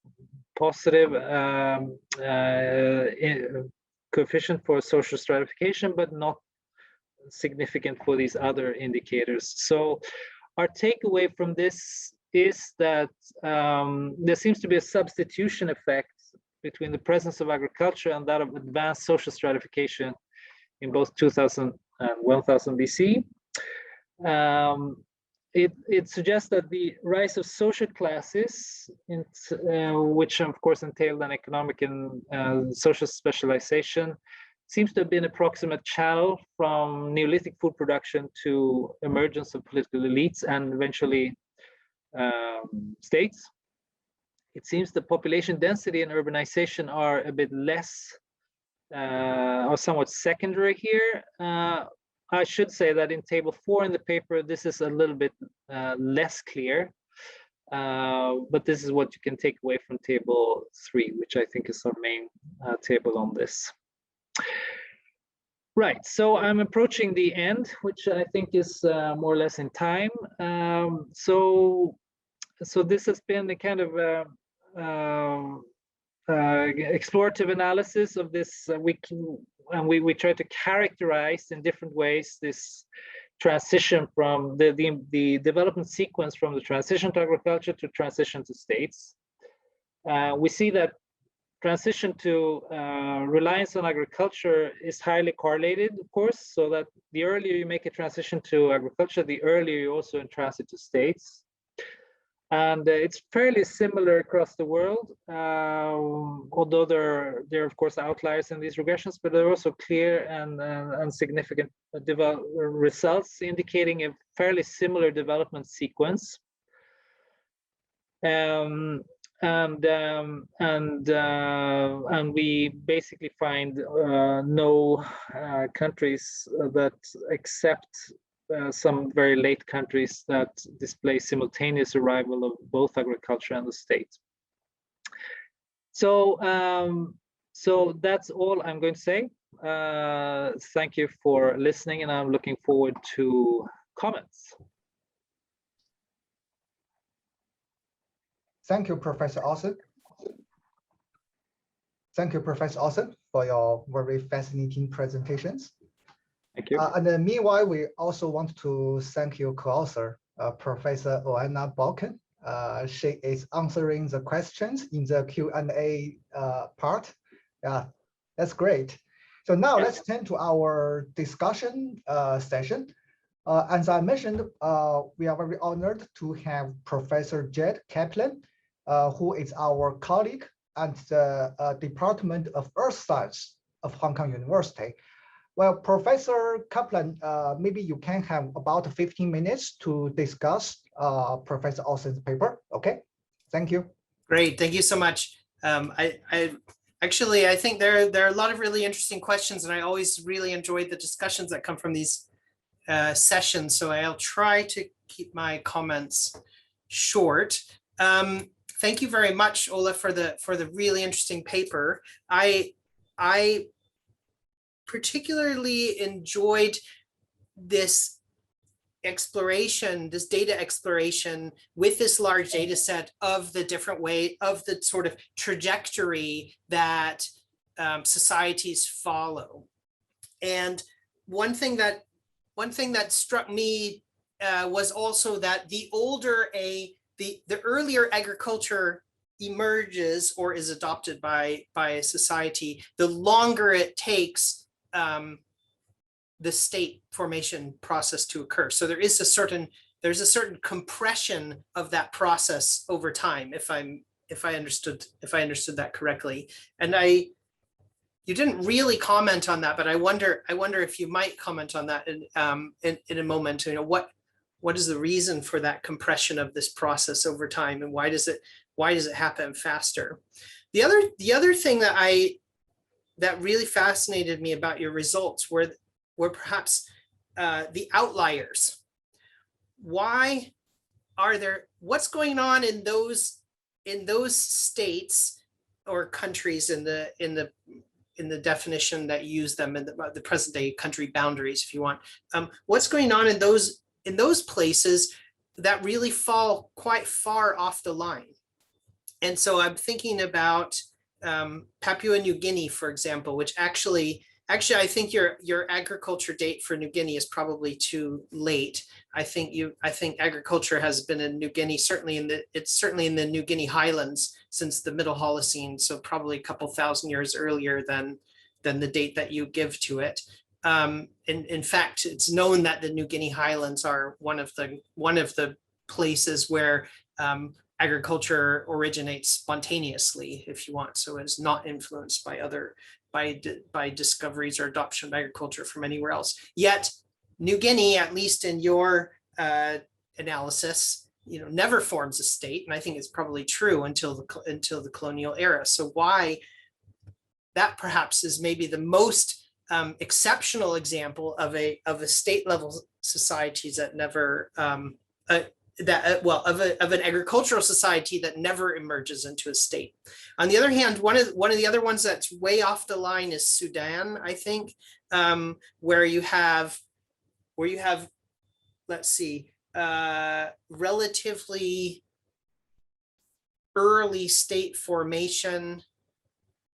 positive coefficient for social stratification, but not significant for these other indicators. So our takeaway from this is that there seems to be a substitution effect between the presence of agriculture and that of advanced social stratification in both 2000 and 1000 BC. It suggests that the rise of social classes, which of course entailed an economic and social specialization, seems to have been an approximate channel from Neolithic food production to emergence of political elites and eventually states. It seems the population density and urbanization are a bit less or somewhat secondary here. I should say that in table 4 in the paper, this is a little bit less clear, but this is what you can take away from table 3, which I think is our main table on this. Right, so I'm approaching the end, which I think is more or less in time. So this has been the kind of explorative analysis of this. We try to characterize in different ways this transition from the development sequence from the transition to agriculture to transition to states. We see that transition to reliance on agriculture is highly correlated, of course, so that the earlier you make a transition to agriculture, the earlier you also in transit to states. And it's fairly similar across the world, although there are of course outliers in these regressions, but there are also clear and significant results indicating a fairly similar development sequence. And we basically find no countries that accept some very late countries that display simultaneous arrival of both agriculture and the state. So, so that's all I'm going to say. Thank you for listening, and I'm looking forward to comments. Thank you, Professor Olsson. Thank you, Professor Olsson, for your very fascinating presentations. Thank you. And then meanwhile, we also want to thank your co-author, Professor Ola Olsson. She is answering the questions in the Q&A part. Yeah, that's great. So now let's turn to our discussion session. As I mentioned, we are very honored to have Professor Jed Kaplan, who is our colleague at the Department of Earth Science of Hong Kong University. Well, Professor Kaplan, maybe you can have about 15 minutes to discuss Professor Olsson's paper. Okay, thank you. Great, thank you so much. Actually, I think there are a lot of really interesting questions, and I always really enjoy the discussions that come from these sessions. So I'll try to keep my comments short. Thank you very much, Ola, for the really interesting paper. I particularly enjoyed this exploration, this data exploration with this large data set of the different way of the sort of trajectory that societies follow. And one thing that struck me was also that the earlier agriculture emerges or is adopted by a society, the longer it takes the state formation process to occur. So there's a certain compression of that process over time, if I understood that correctly. And you didn't really comment on that, but I wonder if you might comment on that in a moment. You know, what is the reason for that compression of this process over time, and why does it happen faster? The other thing that really fascinated me about your results were perhaps the outliers. What's going on in those states or countries in the definition that you use them in the present day country boundaries, if you want. What's going on in those places that really fall quite far off the line? And so I'm thinking about Papua New Guinea, for example, which actually I think your agriculture date for New Guinea is probably too late. I think agriculture has been in New Guinea, certainly in the New Guinea highlands since the Middle Holocene, so probably a couple thousand years earlier than the date that you give to it. In fact, it's known that the New Guinea highlands are one of the places where agriculture originates spontaneously, if you want, so it's not influenced by discoveries or adoption of agriculture from anywhere else. Yet New Guinea, at least in your analysis, never forms a state, and I think it's probably true until the colonial era. So why that perhaps is maybe the most exceptional example of a state level societies that never of an agricultural society that never emerges into a state. On the other hand, one of the other ones that's way off the line is Sudan, I think, where you have, let's see, relatively early state formation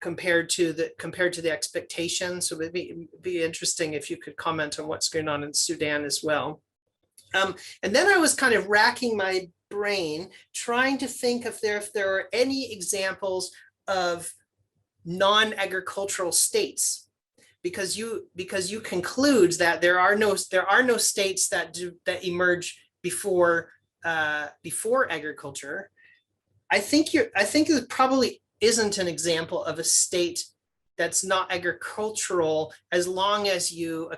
compared to the expectation. So it'd be interesting if you could comment on what's going on in Sudan as well. And then I was kind of racking my brain trying to think if there are any examples of non-agricultural states, because you conclude that there are no states that emerge before agriculture. I think it probably isn't an example of a state that's not agricultural, as long as you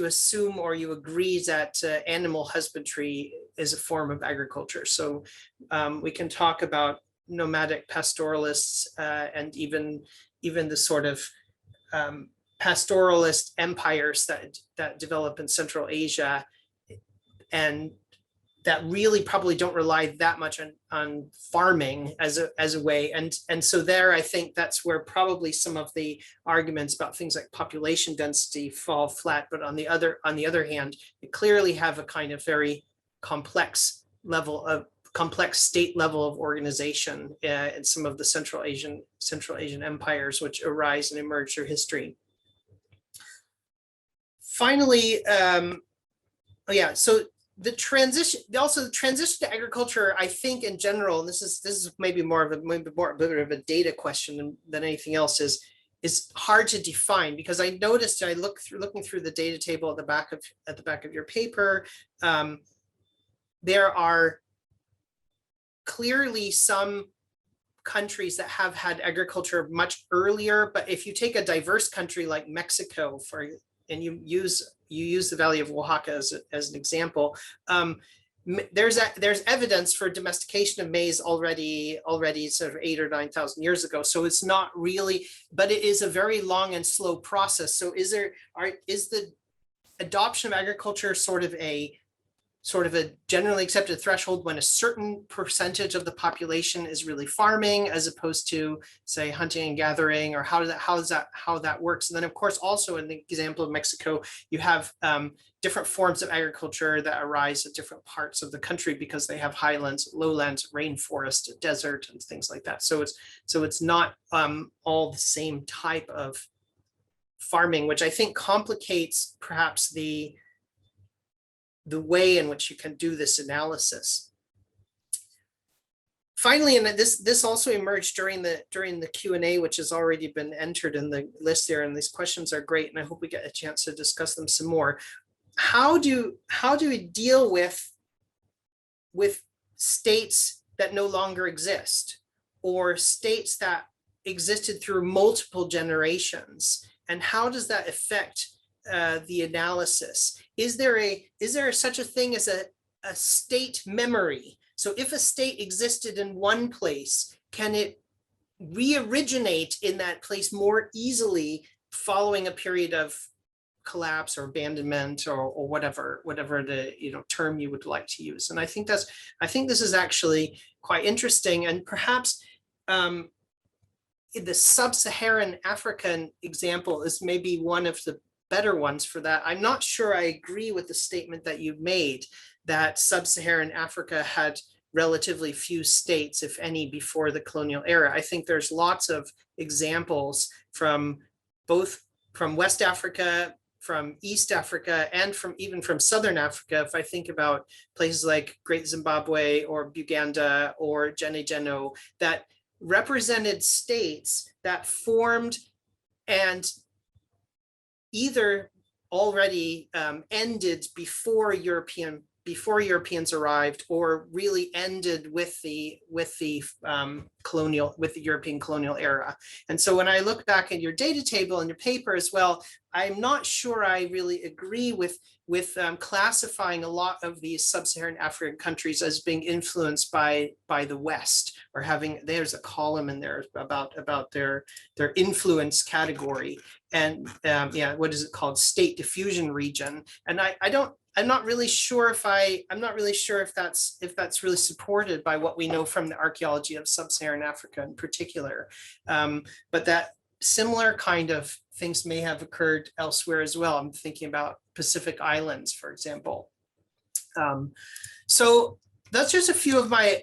assume or you agree that animal husbandry is a form of agriculture. So we can talk about nomadic pastoralists and even the sort of pastoralist empires that develop in Central Asia, and that really probably don't rely that much on farming as a way. And so there, I think that's where probably some of the arguments about things like population density fall flat. But on the other hand, you clearly have a kind of very complex state level of organization in some of the Central Asian empires which arise and emerge through history. Finally, so the transition to agriculture, I think in general, and this is maybe more of a data question than anything else, is hard to define, because I noticed, looking through the data table at the back of your paper, there are clearly some countries that have had agriculture much earlier. But if you take a diverse country like Mexico, and you use the Valley of Oaxaca as an example, there's evidence for domestication of maize already sort of 8,000 or 9,000 years ago. So it's not really, but it is a very long and slow process. So is the adoption of agriculture sort of a sort of a generally accepted threshold when a certain percentage of the population is really farming as opposed to, say, hunting and gathering, or how that works? And then of course also in the example of Mexico, you have different forms of agriculture that arise at different parts of the country because they have highlands, lowlands, rainforest, desert, and things like that. So it's not all the same type of farming, which I think complicates perhaps the way in which you can do this analysis. Finally, and this also emerged during the Q&A, which has already been entered in the list there, and these questions are great, and I hope we get a chance to discuss them some more. How do we deal with states that no longer exist, or states that existed through multiple generations, and how does that affect the analysis? Is there such a thing as a state memory? So if a state existed in one place, can it re-originate in that place more easily following a period of collapse or abandonment or whatever the term you would like to use? And I think this is actually quite interesting, and perhaps in the sub-Saharan African example is maybe one of the better ones for that. I'm not sure I agree with the statement that you made that sub-Saharan Africa had relatively few states, if any, before the colonial era. I think there's lots of examples from West Africa, from East Africa, and even from Southern Africa. If I think about places like Great Zimbabwe or Buganda or Geno, that represented states that formed and either already ended before Europeans arrived, or really ended with the European colonial era. And so when I look back at your data table and your paper as well, I'm not sure I really agree with classifying a lot of these sub-Saharan African countries as being influenced by the West, or there's a column in there about their influence category, and what is it called, state diffusion region. And I'm not really sure if that's really supported by what we know from the archaeology of sub-Saharan Africa in particular, but that similar kind of things may have occurred elsewhere as well. I'm thinking about Pacific Islands, for example. So that's just a few of my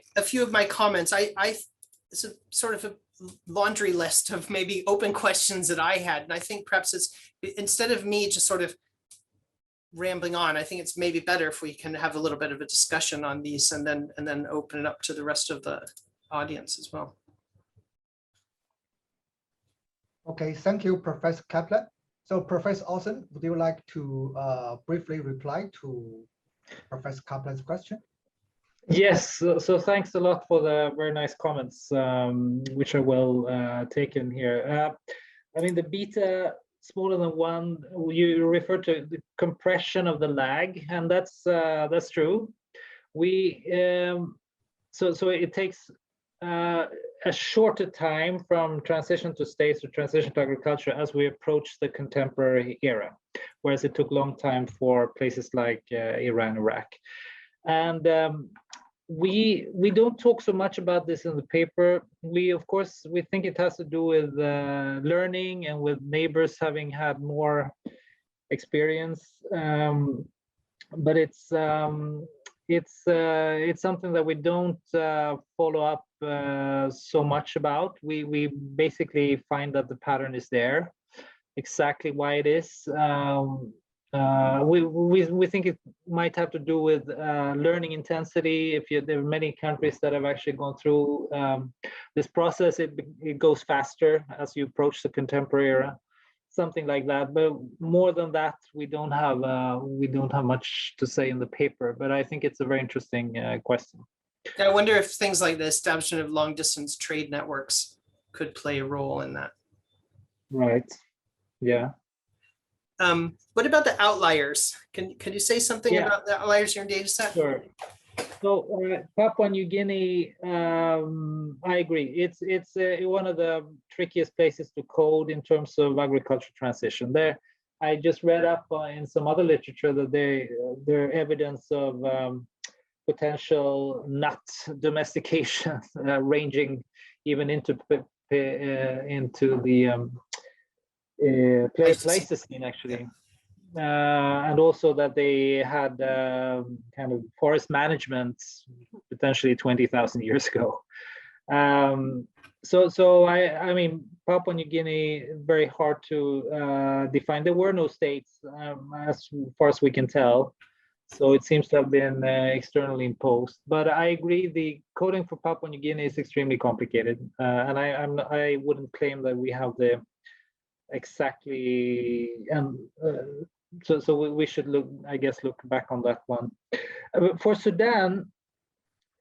comments. It's a sort of a laundry list of maybe open questions that I had, and I think perhaps it's, instead of me just sort of rambling on, I think it's maybe better if we can have a little bit of a discussion on these and then open it up to the rest of the audience as well. Okay, thank you, Professor Kaplan. So Professor Olsson, would you like to briefly reply to Professor Kaplan's question? Yes, so thanks a lot for the very nice comments, which are well taken here. I mean, the beta smaller than 1, you refer to the compression of the lag, and that's true. So it takes a shorter time from transition to states to transition to agriculture as we approach the contemporary era, whereas it took a long time for places like Iran, Iraq. And we don't talk so much about this in the paper. Of course, we think it has to do with learning and with neighbors having had more experience, but it's something that we don't follow up so much about. We basically find that the pattern is there. Exactly why it is, we think it might have to do with learning intensity. There are many countries that have actually gone through this process, it goes faster as you approach the contemporary era, something like that. But more than that, we don't have much to say in the paper. But I think it's a very interesting question. I wonder if things like the establishment of long distance trade networks could play a role in that. Right. Yeah. What about the outliers? Can you say something about the outliers in your data set? Sure. So Papua New Guinea, I agree. It's one of the trickiest places to code in terms of agriculture transition. There, I just read up in some other literature that there are evidence of potential nut domestication ranging even into the Pleistocene actually. And also that they had kind of forest management potentially 20,000 years ago. So I mean, Papua New Guinea, very hard to define. There were no states as far as we can tell. So it seems to have been externally imposed. But I agree, the coding for Papua New Guinea is extremely complicated. And I wouldn't claim that we have the exactly, and so we should look back on that one. For Sudan,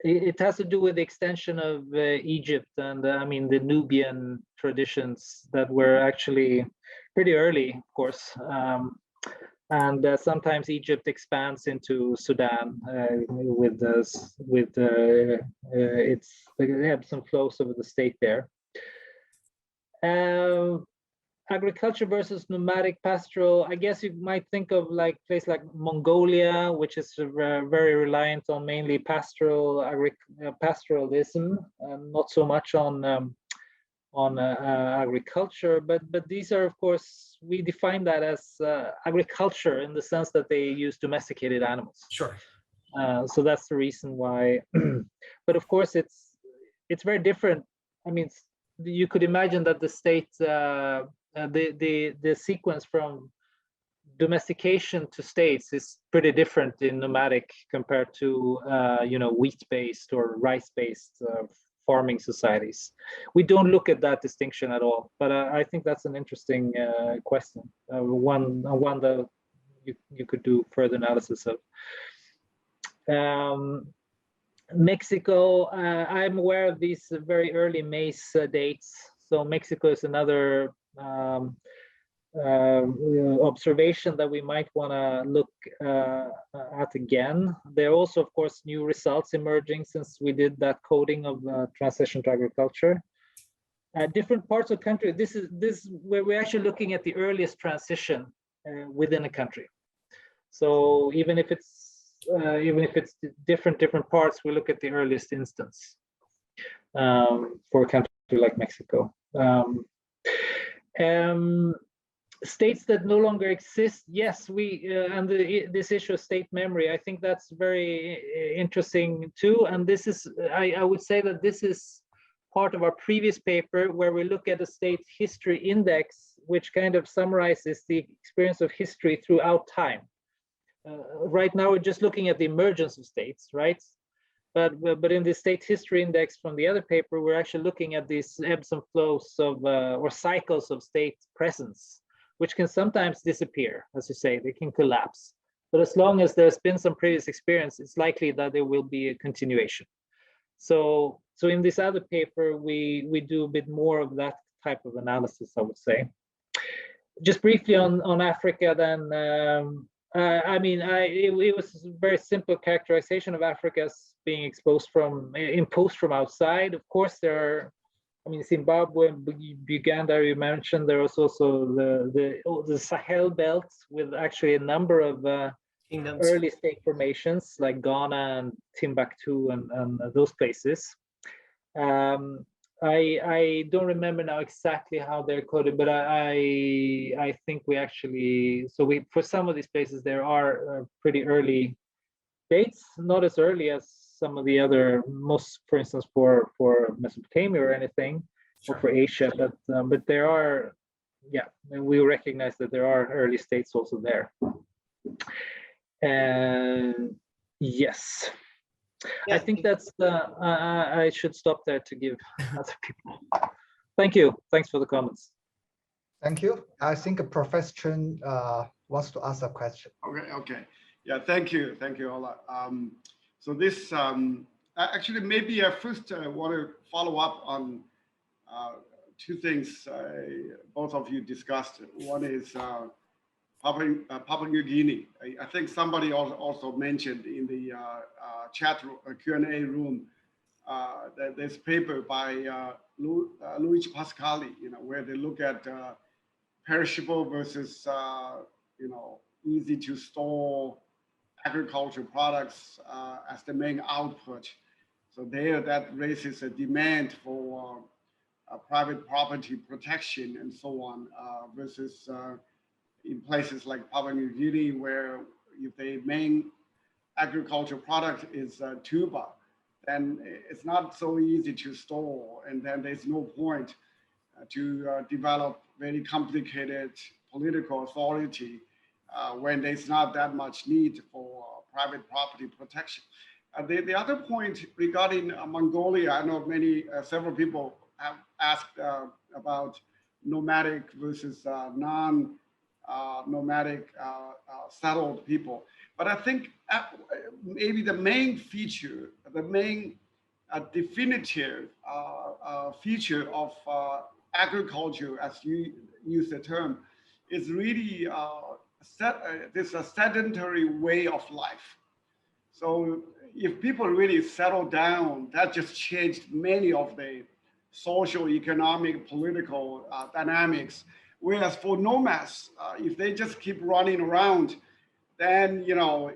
it has to do with the extension of Egypt and I mean the Nubian traditions that were actually pretty early, of course. And sometimes Egypt expands into Sudan with its ebbs and flows over the state there. Agriculture versus nomadic pastoral, I guess you might think of like a place like Mongolia, which is very reliant on mainly pastoralism, not so much on agriculture. But these are, of course, we define that as agriculture in the sense that they use domesticated animals. Sure. So that's the reason why. But of course, it's very different. I mean, you could imagine that the state. The sequence from domestication to states is pretty different in nomadic compared to wheat-based or rice-based farming societies. We don't look at that distinction at all, but I think that's an interesting question, one that you could do further analysis of. Mexico, I'm aware of these very early maize dates. So Mexico is another observation that we might want to look at again. There are also, of course, new results emerging since we did that coding of transition to agriculture. Different parts of the country. This is where we're actually looking at the earliest transition within a country. So even if it's different parts, we look at the earliest instance for a country like Mexico. States that no longer exist, yes, and this issue of state memory, I think that's very interesting too. And this is, I would say that this is part of our previous paper where we look at a state history index, which kind of summarizes the experience of history throughout time. Right now, we're just looking at the emergence of states, right? But in the state history index from the other paper, we're actually looking at these ebbs and flows of or cycles of state presence, which can sometimes disappear, as you say, they can collapse. But as long as there's been some previous experience, it's likely that there will be a continuation. So in this other paper, we do a bit more of that type of analysis, I would say. Just briefly on Africa, then. It was a very simple characterization of Africa as being imposed from outside. Of course, there are, Zimbabwe and Uganda, you mentioned, there was also the Sahel belt with actually a number of early state formations like Ghana and Timbuktu and those places. I don't remember now exactly how they're coded, but I think we actually, for some of these places, there are pretty early dates, not as early as some of the other, for instance, for Mesopotamia or anything, or for Asia, but there are, yeah, we recognize that there are early states also there. And yes. Yeah, I think that's I should stop there to give other people. Thank you. Thanks for the comments. Thank you. I think Professor Chen wants to ask a question. Okay. Yeah, thank you, Ola. So this actually maybe I first want to follow up on two things both of you discussed. One is Papua New Guinea. I think somebody also mentioned in the chat Q&A room that this paper by Luigi Pascali, where they look at perishable versus easy to store agricultural products as the main output. So there, that raises a demand for private property protection and so on, versus in places like Papua New Guinea, where if the main agricultural product is tuber, then it's not so easy to store, and then there's no point to develop very complicated political authority when there's not that much need for private property protection. The other point regarding Mongolia, I know several people have asked about nomadic versus non-nomadic settled people. But I think maybe the main feature, the main definitive feature of agriculture, as you use the term, is really this a sedentary way of life. So if people really settle down, that just changed many of the social, economic, political dynamics. Whereas for nomads, if they just keep running around, then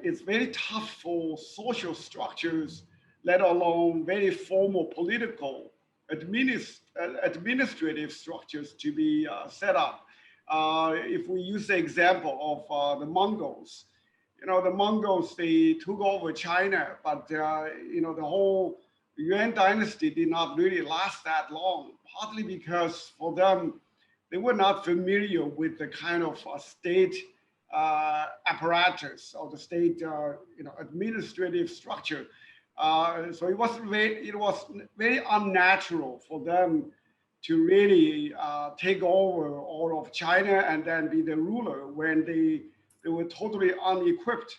it's very tough for social structures, let alone very formal political, administrative structures to be set up. If we use the example of the Mongols, the Mongols, they took over China, but the whole Yuan dynasty did not really last that long, partly because for them, they were not familiar with the kind of state apparatus or the state administrative structure. So it was very unnatural for them to really take over all of China and then be the ruler when they were totally unequipped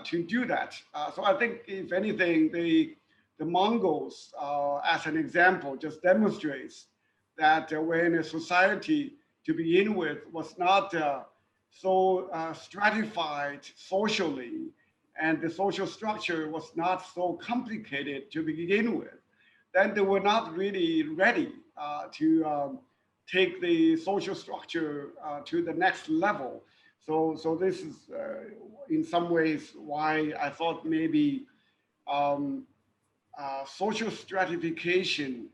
to do that. So I think, if anything, the Mongols, as an example, just demonstrates that when a society to begin with was not so stratified socially, and the social structure was not so complicated to begin with, then they were not really ready to take the social structure to the next level. So this is in some ways why I thought maybe social stratification,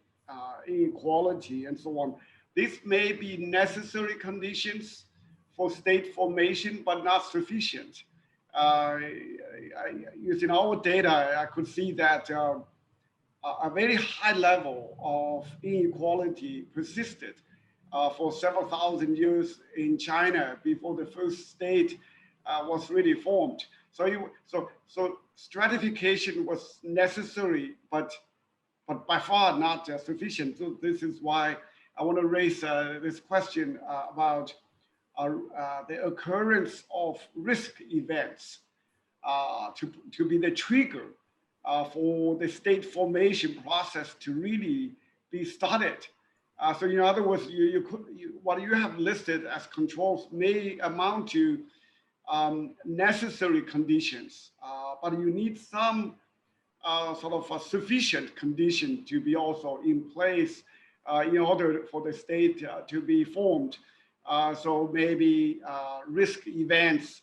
inequality, and so on, this may be necessary conditions for state formation, but not sufficient. Using our data, I could see that a very high level of inequality persisted for several thousand years in China before the first state was really formed. So stratification was necessary, but by far not sufficient. So this is why I want to raise this question about the occurrence of risk events to be the trigger for the state formation process to really be started. So in other words, what you have listed as controls may amount to necessary conditions, but you need some sort of a sufficient condition to be also in place in order for the state to be formed. So maybe risk events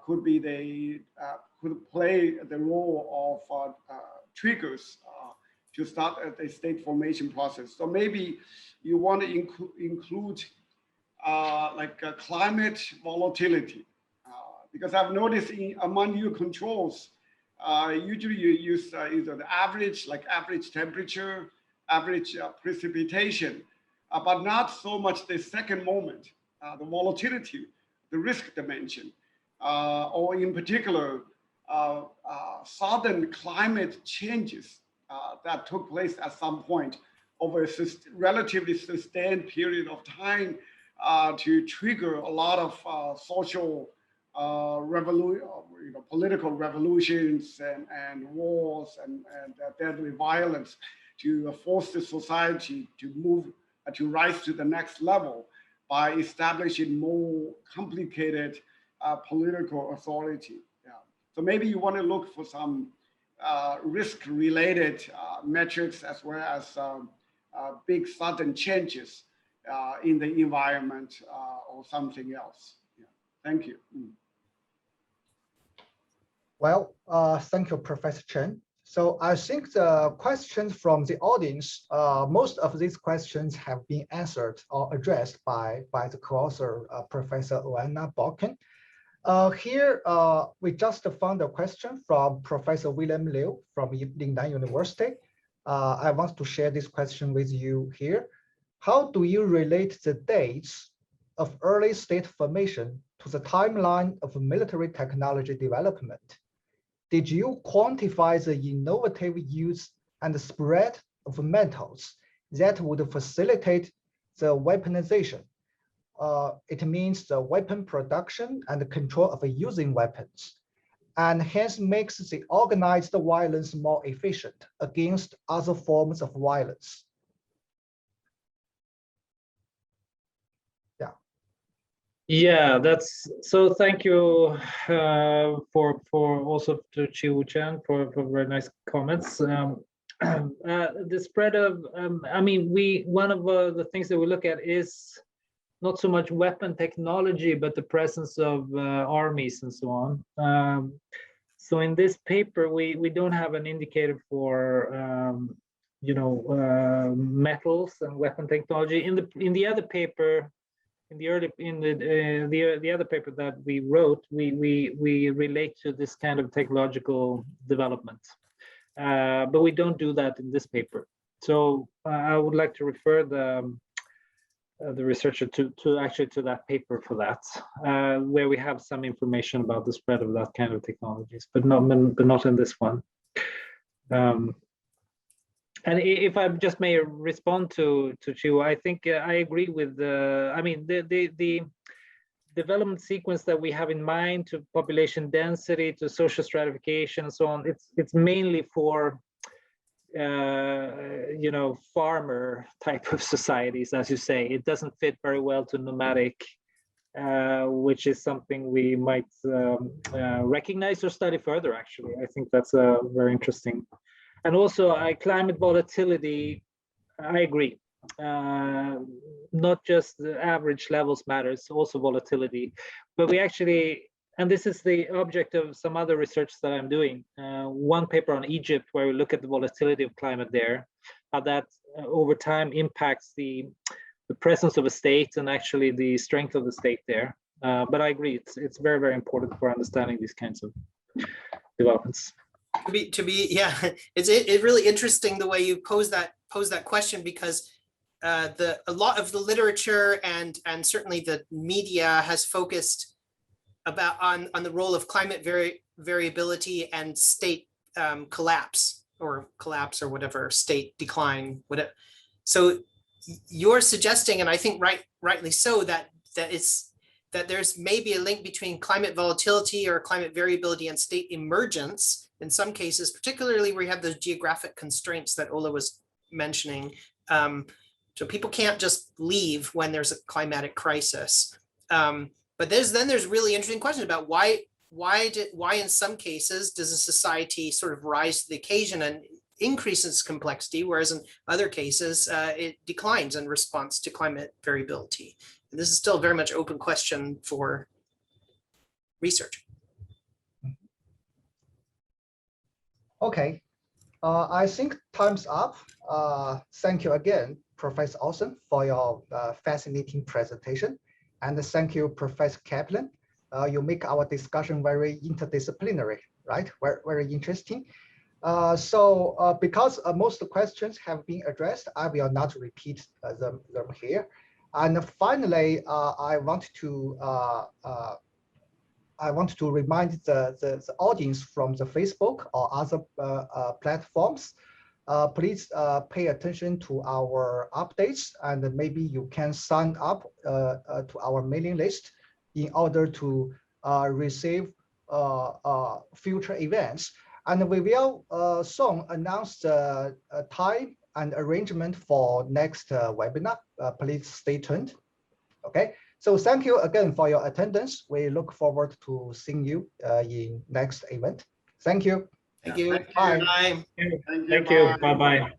could play the role of triggers to start the state formation process. So maybe you want to include like climate volatility, because I've noticed among your controls, usually you use either the average, like average temperature, average precipitation, but not so much the second moment, the volatility, the risk dimension, or in particular, sudden climate changes that took place at some point over a relatively sustained period of time to trigger a lot of social political revolutions and wars and deadly violence to force the society to move, to rise to the next level by establishing more complicated political authority. Yeah. So maybe you want to look for some risk-related metrics as well as big sudden changes in the environment or something else. Yeah. Thank you. Well, thank you, Professor Chen. So I think the questions from the audience, most of these questions have been answered or addressed by the co-author, Professor Oana Balkan. Here, we just found a question from Professor William Liu from Lingnan University. I want to share this question with you here. How do you relate the dates of early state formation to the timeline of military technology development? Did you quantify the innovative use and spread of methods that would facilitate the weaponization? It means the weapon production and control of using weapons, and hence makes the organized violence more efficient against other forms of violence. Yeah, that's so. Thank you for also to Chiu Chen for very nice comments. The spread of, I mean, one of the things that we look at is not so much weapon technology, but the presence of armies and so on. So in this paper, we don't have an indicator for metals and weapon technology. In the other paper. In the other paper that we wrote, we relate to this kind of technological development, but we don't do that in this paper. So I would like to refer the researcher to that paper for that, where we have some information about the spread of that kind of technologies, but not in this one. And if I just may respond to Chiu, I think I agree with the development sequence that we have in mind to population density, to social stratification, and so on. It's mainly for farmer type of societies, as you say. It doesn't fit very well to nomadic, which is something we might recognize or study further. Actually, I think that's very interesting. And also, climate volatility, I agree. Not just the average levels matters, also volatility. But we actually, and this is the object of some other research that I'm doing. One paper on Egypt, where we look at the volatility of climate there, how that over time impacts the presence of a state and actually the strength of the state there. But I agree, it's very, very important for understanding these kinds of developments. Yeah, it's really interesting the way you pose that question, because a lot of the literature and certainly the media has focused on the role of climate variability and state collapse or whatever, state decline, whatever. So you're suggesting, and I think rightly so, that there's maybe a link between climate volatility or climate variability and state emergence in some cases, particularly where you have those geographic constraints that Ola was mentioning. So people can't just leave when there's a climatic crisis. But there's really interesting questions about why in some cases does a society sort of rise to the occasion and increase its complexity, whereas in other cases it declines in response to climate variability. And this is still a very much open question for research. Okay, I think time's up. Thank you again, Professor Olsson, for your fascinating presentation. And thank you, Professor Kaplan. You make our discussion very interdisciplinary, right? Very interesting. Because most questions have been addressed, I will not repeat them here. And finally, I want to remind the audience from the Facebook or other platforms, please pay attention to our updates, and maybe you can sign up to our mailing list in order to receive future events. And we will soon announce the time and arrangement for next webinar. Please stay tuned. Okay. So thank you again for your attendance. We look forward to seeing you in next event. Thank you. Thank you. Thank you. Bye. Thank you. Bye-bye.